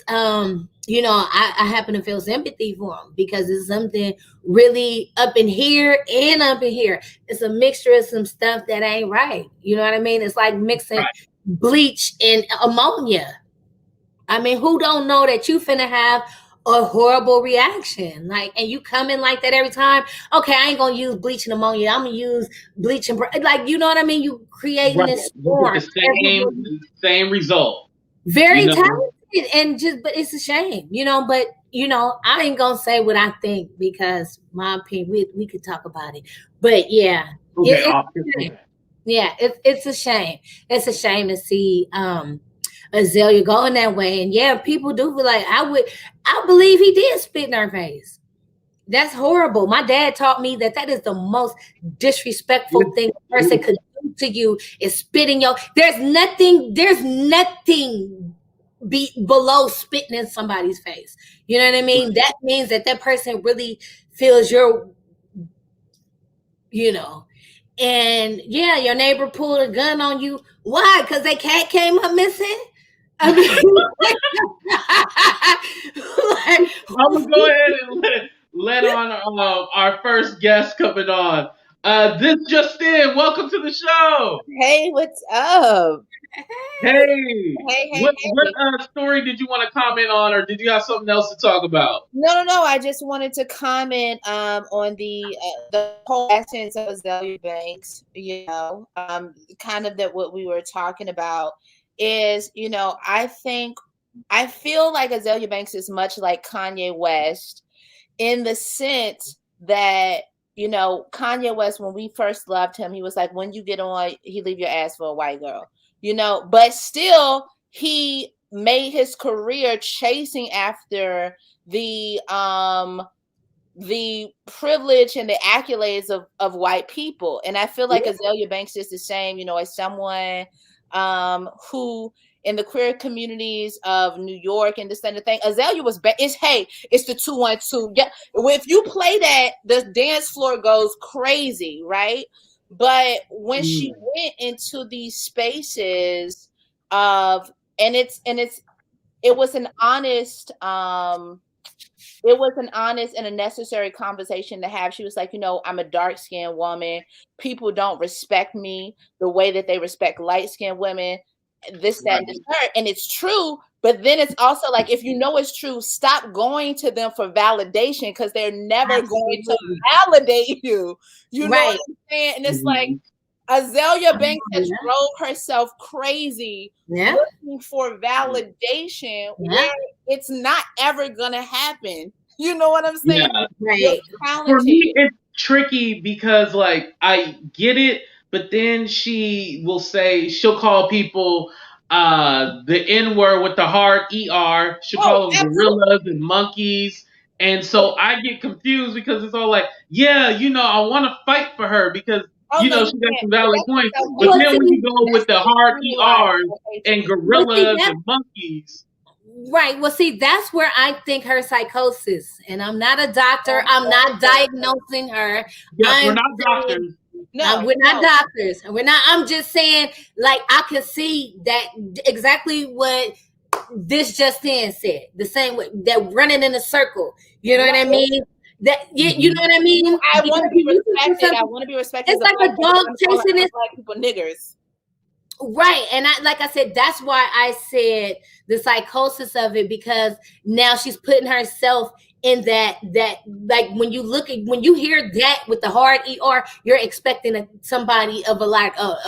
happen to feel sympathy for them because it's something really up in here and up in here. It's a mixture of some stuff that ain't right. You know what I mean? It's like mixing bleach and ammonia. I mean, who don't know that you finna have a horrible reaction? Like, and you come in like that every time. Okay, I ain't gonna use bleach and ammonia. I'm gonna use bleach and like, you know what I mean? You creating this storm. The same result. Very talented. And but it's a shame, but I ain't gonna say what I think because my opinion, we could talk about it, but yeah, it's a shame. It's a shame to see Azealia going that way, and yeah, people do feel like I believe he did spit in her face. That's horrible. My dad taught me that is the most disrespectful thing a person could do to you is spitting there's nothing be below spitting in somebody's face. You know what I mean? That means that person really feels your, and yeah, your neighbor pulled a gun on you. Why? Because their cat came up missing? I mean, I'm gonna go ahead and let on our first guest coming on. This just in. Welcome to the show. Hey, what's up? Hey, Hey. what story did you want to comment on, or did you have something else to talk about? No. I just wanted to comment on the whole essence of azealiabanks. Kind of that what we were talking about is, I feel like Azealia is much like Kanye West in the sense that, Kanye West, when we first loved him, he was like, when you get on, he leave your ass for a white girl, but still he made his career chasing after the privilege and the accolades of white people. And I feel like Azealia Banks is the same, as someone who in the queer communities of New York and this and the thing. Azealia was it's the 212. Yeah, if you play that, the dance floor goes crazy, right? But when she went into these spaces it was an honest and a necessary conversation to have. She was like, I'm a dark-skinned woman. People don't respect me the way that they respect light-skinned women. This, that, and the third. And it's true. But then it's also like, if you know it's true, stop going to them for validation because they're never going to validate you. You know what I'm saying? And it's like, Azealia Banks has drove herself crazy looking for validation where it's not ever gonna happen. You know what I'm saying? Right. For me, it's tricky because I get it, but then she'll call people the N-word with the hard ER. She'll call them gorillas and monkeys. And so I get confused because it's all like, I want to fight for her because she got some valid points. But then when you go with the hard ERs and gorillas and monkeys. Right. Well, see, that's where I think her psychosis, and I'm not a doctor. I'm not diagnosing her. Yes, we're not doctors. No, we're not doctors. I'm just saying, I can see that exactly what this just then said. The same way that running in a circle. You know what I mean? You know what I mean? I want to be respected. It's like a dog chasing his black people niggers. Right. And like I said, that's why I said the psychosis of it, because now she's putting herself in that when you hear that with the hard ER, you're expecting somebody of a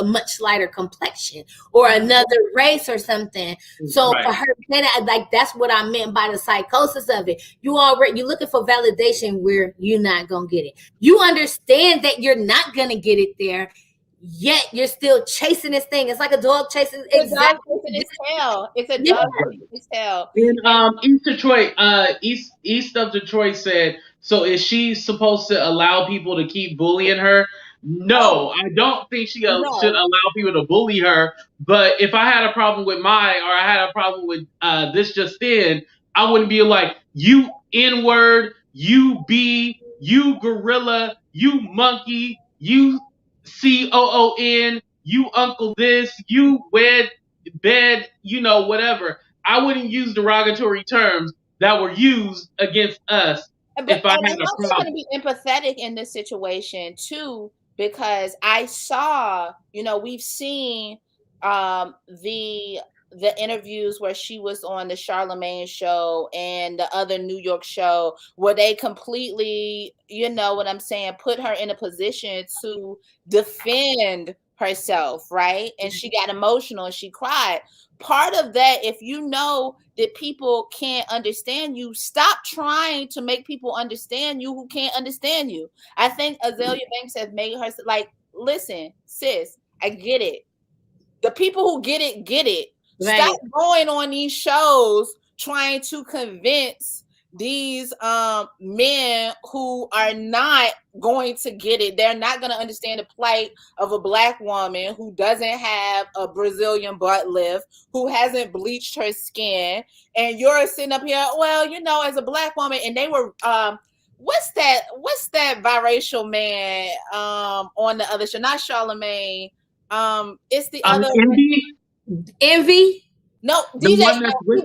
much lighter complexion or another race or something. So for her to say that, that's what I meant by the psychosis of it. You're looking for validation where you're not gonna get it. You understand that you're not gonna get it there, yet you're still chasing this thing. It's like a dog chasing its tail. It's a dog chasing its tail. In East of Detroit said, so is she supposed to allow people to keep bullying her? No, I don't think she should allow people to bully her. But if I had a problem with I had a problem with this just in, I wouldn't be like, you N-word, you B, you gorilla, you monkey, you COON, you uncle this, you wed bed, whatever. I wouldn't use derogatory terms that were used against us if I had a problem. I'm also going to be empathetic in this situation too, because I saw, we've seen the interviews where she was on the Charlemagne show and the other New York show where they completely, put her in a position to defend herself, right? And she got emotional and she cried. Part of that, if you know that people can't understand you, stop trying to make people understand you who can't understand you. I think Azealia Banks has made her listen, sis, I get it. The people who get it, get it. Right. Stop going on these shows trying to convince these men who are not going to get it. They're not going to understand the plight of a black woman who doesn't have a Brazilian butt lift, who hasn't bleached her skin, and you're sitting up here, well, you know, as a black woman. And they were what's that biracial man on the other show, not Charlemagne, it's the other Envy. No, the DJ one that's with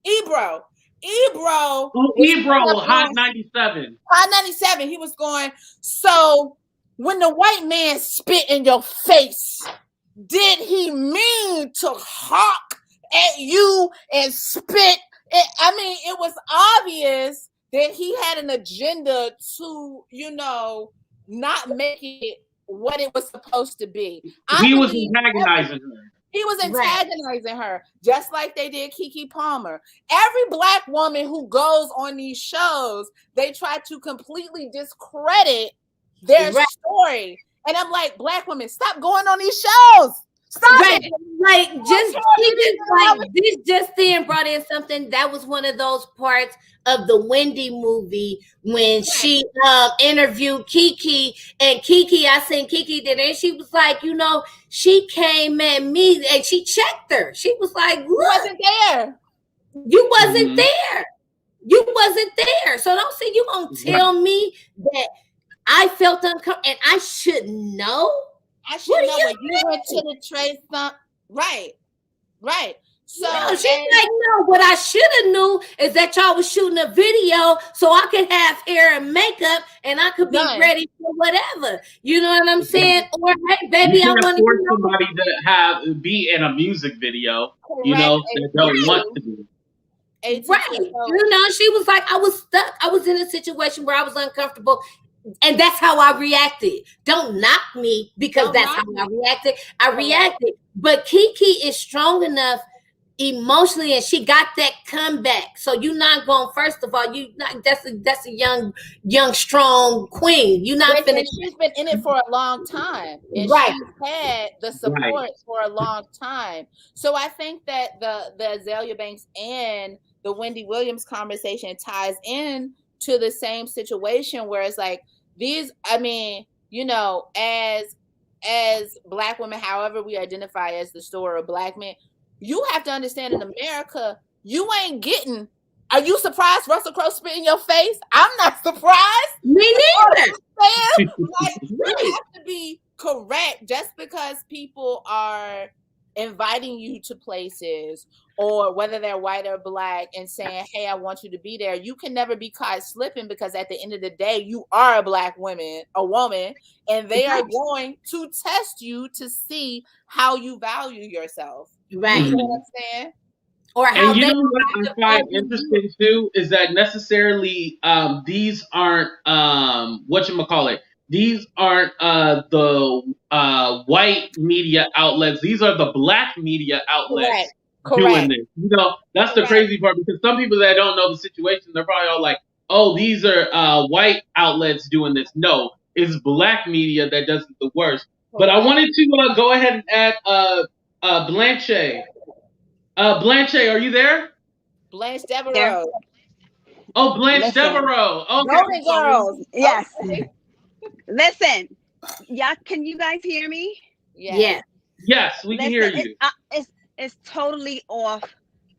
Ebro. Oh, Ebro, Hot 97. Hot 97. He was going, so when the white man spit in your face, did he mean to hawk at you and spit? I mean, it was obvious that he had an agenda to, you know, not make it what it was supposed to be. He was antagonizing her. He was antagonizing her, just like they did Keke Palmer. Every black woman who goes on these shows, they try to completely discredit their story. And I'm like, black women, stop going on these shows. Stop it. Like, just like this just then brought in something that was one of those parts of the Wendy movie when she interviewed Keke, and Keke, I seen Keke did, and she was like, you know, she came at me and she checked her. She was like, look, you wasn't there. You wasn't there. You wasn't there. So don't say you gonna tell me that I felt uncomfortable and I should know. I should know when you went to the trade stuff. Right. So no, she's like, no, what I should have knew is that y'all was shooting a video so I could have hair and makeup and I could be ready for whatever. You know what I'm saying? Or hey, baby, I want to force somebody to be in a music video, you know, that don't want to be. Right. You know, she was like, I was stuck. I was in a situation where I was uncomfortable. And that's how I reacted. Don't knock me because that's how I reacted. I reacted. But Keke is strong enough emotionally, and she got that comeback. So you're not going. First of all, that's a young, strong queen. You're not finished. She's been in it for a long time, and she's had the support for a long time. So I think that the Azealia Banks and the Wendy Williams conversation ties in to the same situation where it's like these. I mean, you know, as black women, however we identify as the story of black men. You have to understand in America, you ain't getting. Are you surprised Russell Crowe spit in your face? I'm not surprised. Me neither. Like, you have to be correct just because people are inviting you to places or whether they're white or black and saying, hey, I want you to be there. You can never be caught slipping because at the end of the day, you are a black woman, and they are going to test you to see how you value yourself. Right. You know what I'm saying? Or how and you know what I find interesting too is that necessarily these aren't whatchamacallit. These aren't the white media outlets. These are the black media outlets doing this. You know, that's the crazy part because some people that don't know the situation, they're probably all like, oh, these are white outlets doing this. No, it's black media that does it the worst. But I wanted to go ahead and add Blanche. Blanche, are you there? Blanche Devereaux. Oh, Blanche Devereaux. Okay. Golden Girls. Yes. Okay. Listen, can you guys hear me? Yes. Yes, we can hear you. It's totally off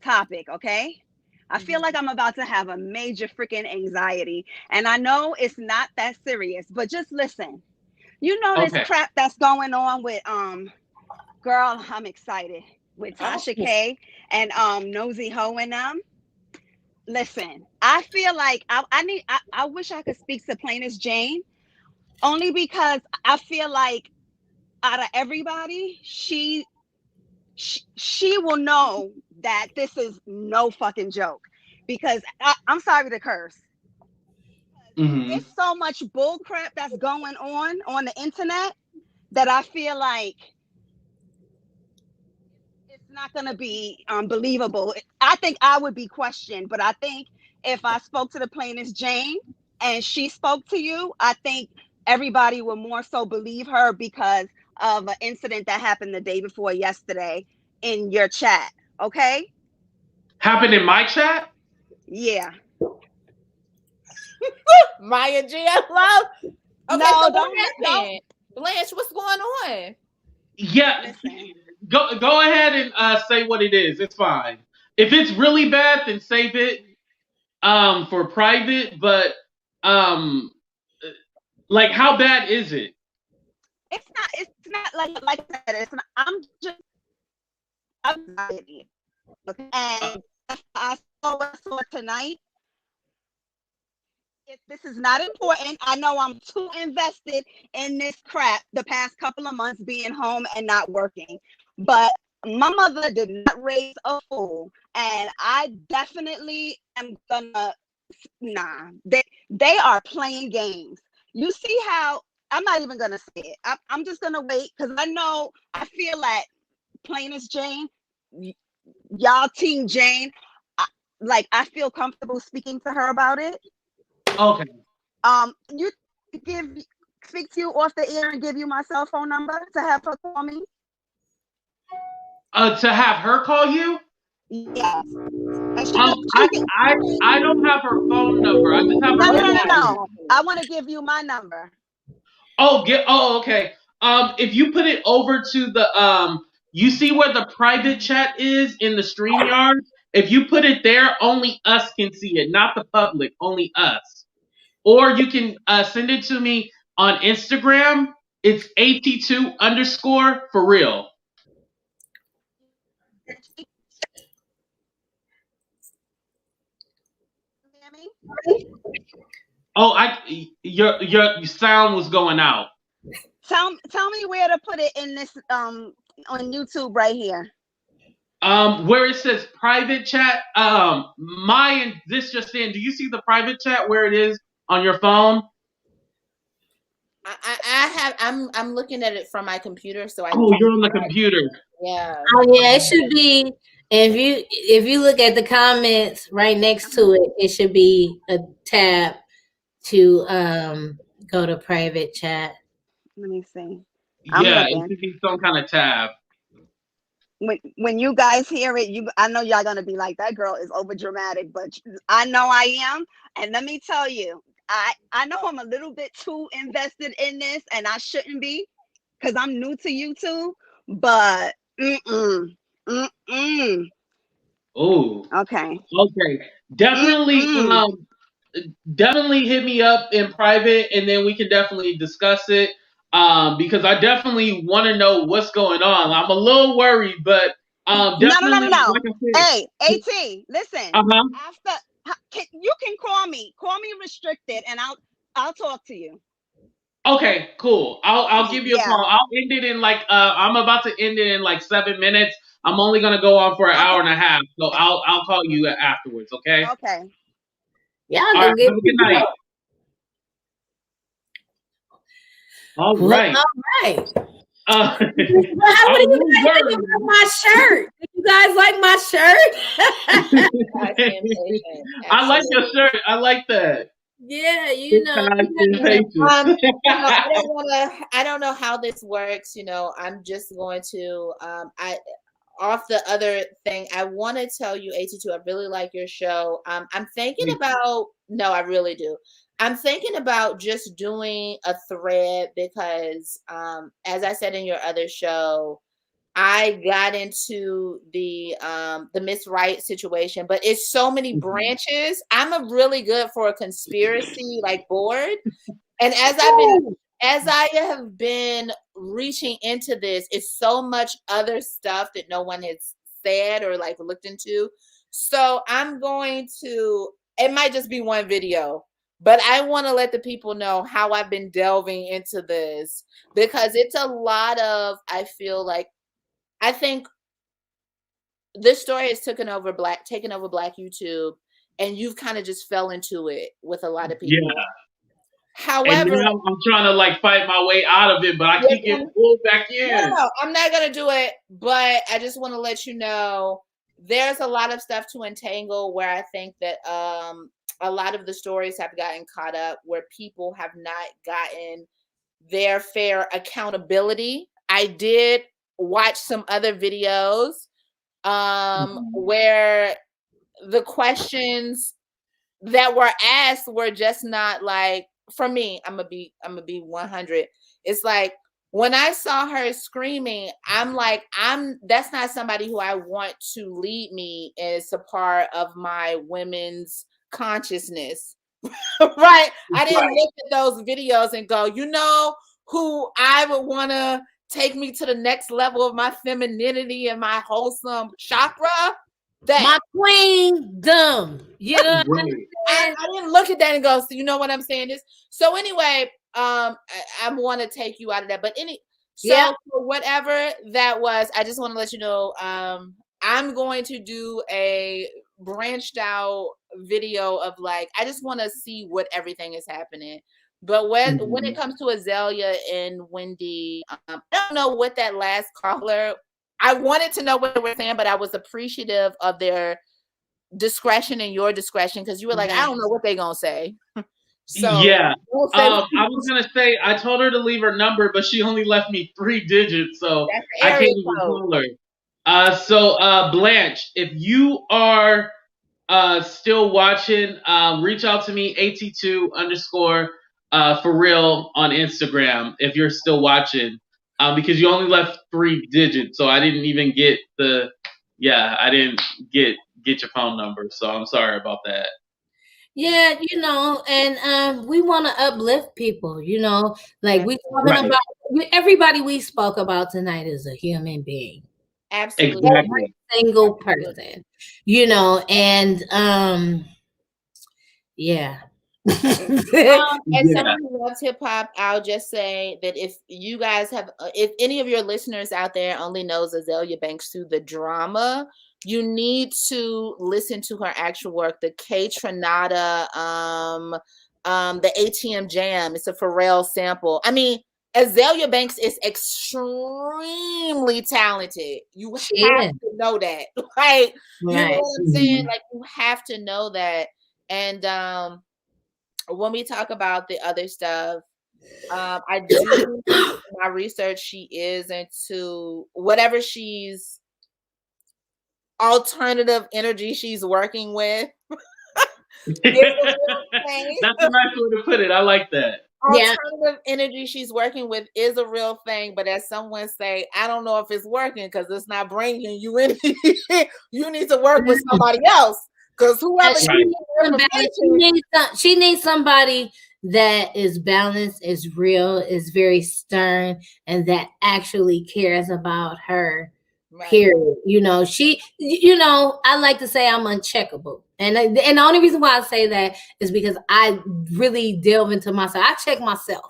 topic, okay? I feel like I'm about to have a major freaking anxiety. And I know it's not that serious, but just listen. You know this crap that's going on with girl, I'm excited. With Tasha K and Nosy Ho and them. Listen, I feel like I wish I could speak to Plainest Jane, only because I feel like out of everybody, she will know that this is no fucking joke. Because I'm sorry to curse. There's so much bull crap that's going on the internet that I feel like not going to be believable. I think I would be questioned, but I think if I spoke to the Plainest Jane and she spoke to you, I think everybody will more so believe her because of an incident that happened the day before yesterday in your chat. Okay? Happened in my chat? Yeah. Maya G, I love. Okay, No, so don't. what happened? Blanche, what's going on? Yeah, Listen. go ahead and say what it is. It's fine. If it's really bad, then save it for private. But um, like, how bad is it? It's not. It's not like I said. It's not. I'm just anxiety. Okay. Uh, And I saw tonight. If this is not important, I know I'm too invested in this crap the past couple of months being home and not working. But my mother did not raise a fool. And I definitely am gonna nah. They are playing games. You see how I'm not even gonna say it. I'm just gonna wait because I feel like plain as Jane, y'all team Jane. I feel comfortable speaking to her about it. okay. You speak to you off the air and give you my cell phone number to have her call me. To have her call you? Yes. And I don't have her phone number. I just have her Instagram. no. I want to give you my number. Okay. If you put it over to the you see where the private chat is in the StreamYard? If you put it there, only us can see it, not the public, only us. Or you can send it to me on Instagram. It's AT2 underscore for real. Oh, your sound was going out. Tell me where to put it in this on YouTube right here. Where it says private chat, this just in. Do you see the private chat where it is on your phone? I'm looking at it from my computer, so I. Oh, you're on the computer. Yeah. Oh yeah, it should be. If you look at the comments right next to it, it should be a tab to go to private chat. Let me see. Yeah, it should be some kind of tab. When you guys hear it, I know y'all gonna be like, that girl is over dramatic, but I know I am. And let me tell you, I know I'm a little bit too invested in this, and I shouldn't be, because I'm new to YouTube. But Oh. Okay. Definitely definitely hit me up in private, and then we can definitely discuss it. Because I definitely want to know what's going on. I'm a little worried, but definitely. No. Like I Hey, AT, listen. You can call me restricted, and I'll talk to you. Okay, cool. I'll give you a call. I'll end it in I'm about to end it in like 7 minutes. I'm only gonna go on for an hour and a half, so I'll call you afterwards. Okay. Okay. Yeah. All right. Have a good night. All right. All right. What do you guys think about my shirt? Do you guys like my shirt? I like your shirt. I like that. Yeah, you know. I don't know how this works. I'm just going to off the other thing, I want to tell you, AT2, I really like your show. I'm thinking about, no, I really do. I'm thinking about just doing a thread because, as I said in your other show, I got into the Miss Wright situation, but it's so many branches. I'm a really good for a conspiracy board, and as I have been reaching into this, it's so much other stuff that no one has said or looked into. So I'm going to. It might just be one video. But I want to let the people know how I've been delving into this because it's a lot of, I think this story has taken over Black YouTube, and you've kind of just fell into it with a lot of people. Yeah. However, and now I'm trying to fight my way out of it, but I keep getting pulled back in. No, I'm not gonna do it, but I just want to let you know there's a lot of stuff to untangle where I think that a lot of the stories have gotten caught up where people have not gotten their fair accountability. I did watch some other videos where the questions that were asked were just not like, for me, I'm gonna be 100. It's like when I saw her screaming, I'm like, that's not somebody who I want to lead me as a part of my women's consciousness. Right? I didn't look at those videos and go, you know who I would want to take me to the next level of my femininity and my wholesome chakra? My queendom. You know what I'm saying? I didn't look at that and go, so you know what I'm saying is. So anyway, I want to take you out of that. But for whatever that was, I just want to let you know, I'm going to do a branched out video of like, I just want to see what everything is happening. But when it comes to Azealia and Wendy, I don't know what that last caller, I wanted to know what they were saying, but I was appreciative of their discretion and your discretion, because you were like, I don't know what they're going to say. So yeah, I was gonna say I told her to leave her number, but she only left me 3 digits, so I can't even call her. So Blanche, if you are still watching, reach out to me AT2 underscore for real on Instagram if you're still watching, because you only left 3 digits, so I didn't even get I didn't get your phone number, so I'm sorry about that. Yeah, you know, and we want to uplift people, you know, like we talking about everybody we spoke about tonight is a human being. Absolutely. Every single person, you know, and yeah. As someone who loves hip hop, I'll just say that if you guys have, if any of your listeners out there only knows Azealia Banks through the drama, you need to listen to her actual work, the K Tronada, the ATM Jam. It's a Pharrell sample. I mean, Azealia Banks is extremely talented. You have to know that. Like, you know what I'm saying? Like, you have to know that. And when we talk about the other stuff, I do my research, she is into whatever she's alternative energy she's working with. That's a nice way to put it. I like that. Alternative energy she's working with is a real thing, but as someone say, I don't know if it's working because it's not bringing you in. You need to work with somebody else, because whoever she needs somebody that is balanced, is real, is very stern, and that actually cares about her. Period. You know, I like to say I'm uncheckable. And the only reason why I say that is because I really delve into myself. I check myself.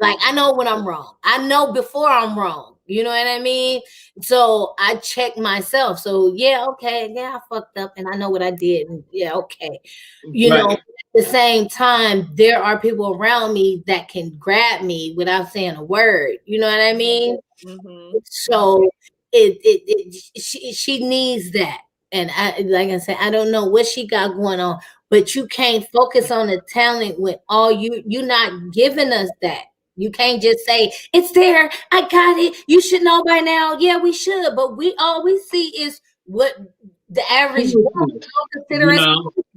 Like, I know when I'm wrong. I know before I'm wrong. You know what I mean? So I check myself. So I fucked up and I know what I did. And okay. You know, at the same time, there are people around me that can grab me without saying a word. You know what I mean? So she needs that. And like I said, I don't know what she got going on, but you can't focus on the talent with all you're not giving us that. You can't just say it's there. I got it. You should know by now. Yeah, we should, but all we see is what the average consider as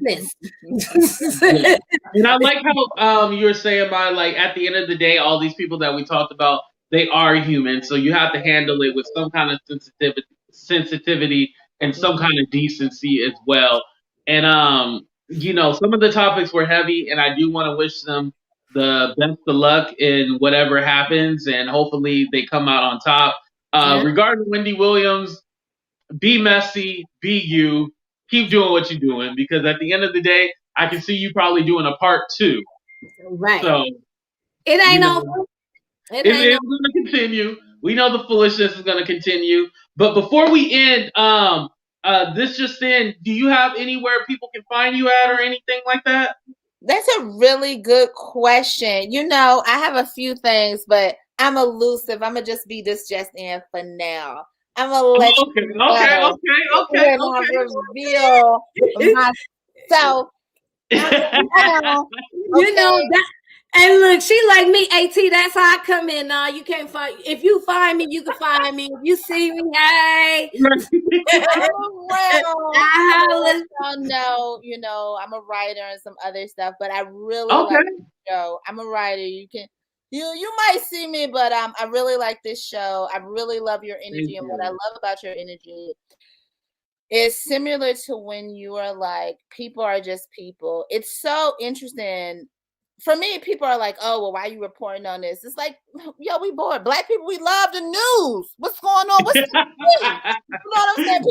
business. And I like how you were saying about, like, at the end of the day, all these people that we talked about, they are human, so you have to handle it with some kind of sensitivity and some kind of decency as well. And some of the topics were heavy, and I do want to wish them the best of luck in whatever happens, and hopefully they come out on top. Regarding Wendy Williams, be messy, be you, keep doing what you're doing, because at the end of the day, I can see you probably doing a part 2. Right. So it ain't over. It's going to continue. We know the foolishness is going to continue. But before we end, this just in, do you have anywhere people can find you at or anything like that? That's a really good question. You know, I have a few things, but I'm elusive. I'm going to just be this just in for now. I'm going to let you know. Okay. Reveal myself. You know that. And look, she like me, AT. That's how I come in. Nah, you can't find. If you find me, you can find me. If you see me, hey. I know, I'm a writer and some other stuff, but I really like this show. I'm a writer. You might see me, but I really like this show. I really love your energy, and what I love about your energy is similar to when you are like, people are just people. It's so interesting. For me, people are like, oh, well, why are you reporting on this? It's like, yo, we bored. Black people, we love the news. What's going on? What's the news? You know what I'm saying?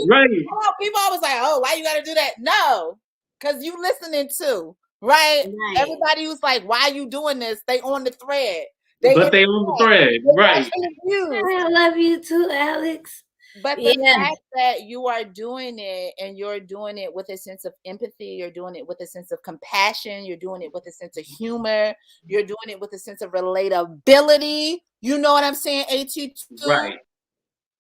People always like, oh, why you got to do that? No, because you listening too, right? Everybody who's like, why are you doing this? They on the thread. They on the thread, right? I love you too, Alex. But the fact that you are doing it, and you're doing it with a sense of empathy, you're doing it with a sense of compassion, you're doing it with a sense of humor, you're doing it with a sense of relatability. You know what I'm saying, AT2? Right.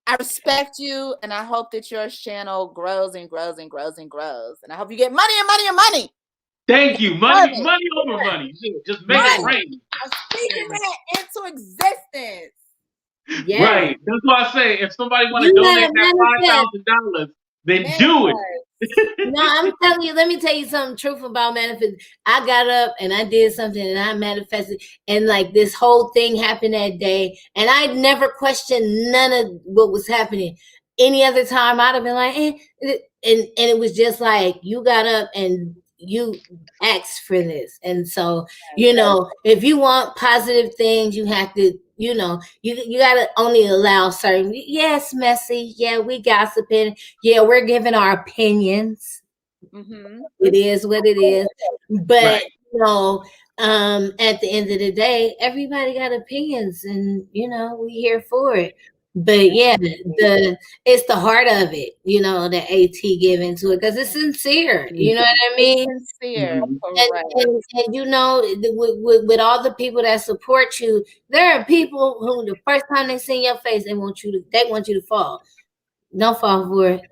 I respect you, and I hope that your channel grows and grows and grows and grows. And I hope you get money and money and money. Thank you. Money over money. Just make it rain. I'm speaking that into existence. Yeah. Right. That's why I say, if somebody want to donate that $5,000, then do it. No, I'm telling you, let me tell you something truthful about manifesting. I got up and I did something and I manifested, and like this whole thing happened that day, and I never questioned none of what was happening. Any other time I'd have been like, and it was just like, you got up and you asked for this. And so, if you want positive things, you have to, you got to only allow certain, yes, messy. Yeah, we gossiping. Yeah, we're giving our opinions. Mm-hmm. It is what it is. But, at the end of the day, everybody got opinions, and, we here for it. But yeah, it's the heart of it, that AT give into it, because it's sincere. You know what I mean? Sincere, and with all the people that support you, there are people who the first time they see your face, they want you to fall. Don't fall for it.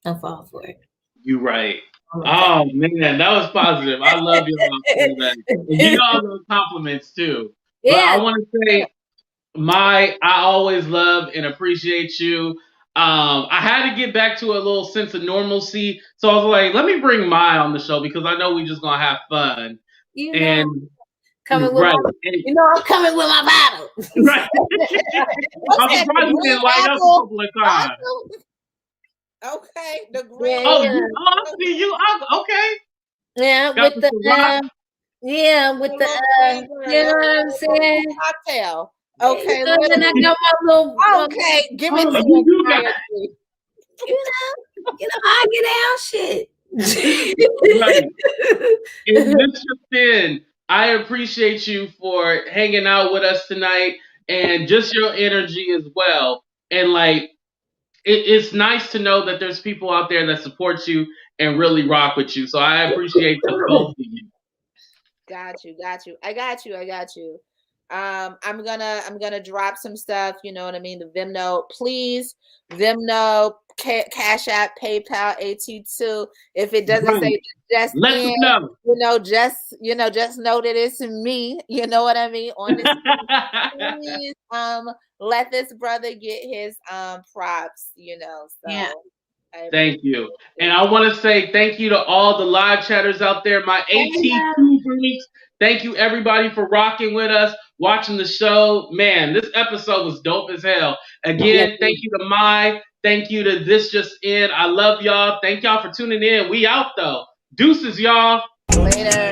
Don't fall for it. You're right. Oh man, that was positive. I love y'all for that. And you all those compliments too. Yeah. But I want to say, I always love and appreciate you. I had to get back to a little sense of normalcy, so I was like, let me bring Mai on the show, because I know we just gonna have fun. I'm coming with my bottle. Right. I'm surprised you didn't light up a couple of times. Okay, the green. I see you. Okay. Yeah, with the you know what I'm saying? Cocktail. Okay, and I got my little. Okay, give it to me. I get out shit. Right. And Mr. Finn, I appreciate you for hanging out with us tonight, and just your energy as well. And like, it's nice to know that there's people out there that support you and really rock with you. So I appreciate the both of you. Got you. I got you. I'm gonna drop some stuff. You know what I mean? The Venmo, please. Venmo, Cash App, PayPal, AT2. If it doesn't say just let in, know. Just know that it's me. You know what I mean? On this, please, let this brother get his props. So. Yeah. Thank you. And I want to say thank you to all the live chatters out there, my AT2 freaks. Thank you, everybody, for rocking with us, watching the show. Man, this episode was dope as hell. Again, thank you to Mai. Thank you to This Just In. I love y'all. Thank y'all for tuning in. We out, though. Deuces, y'all. Later.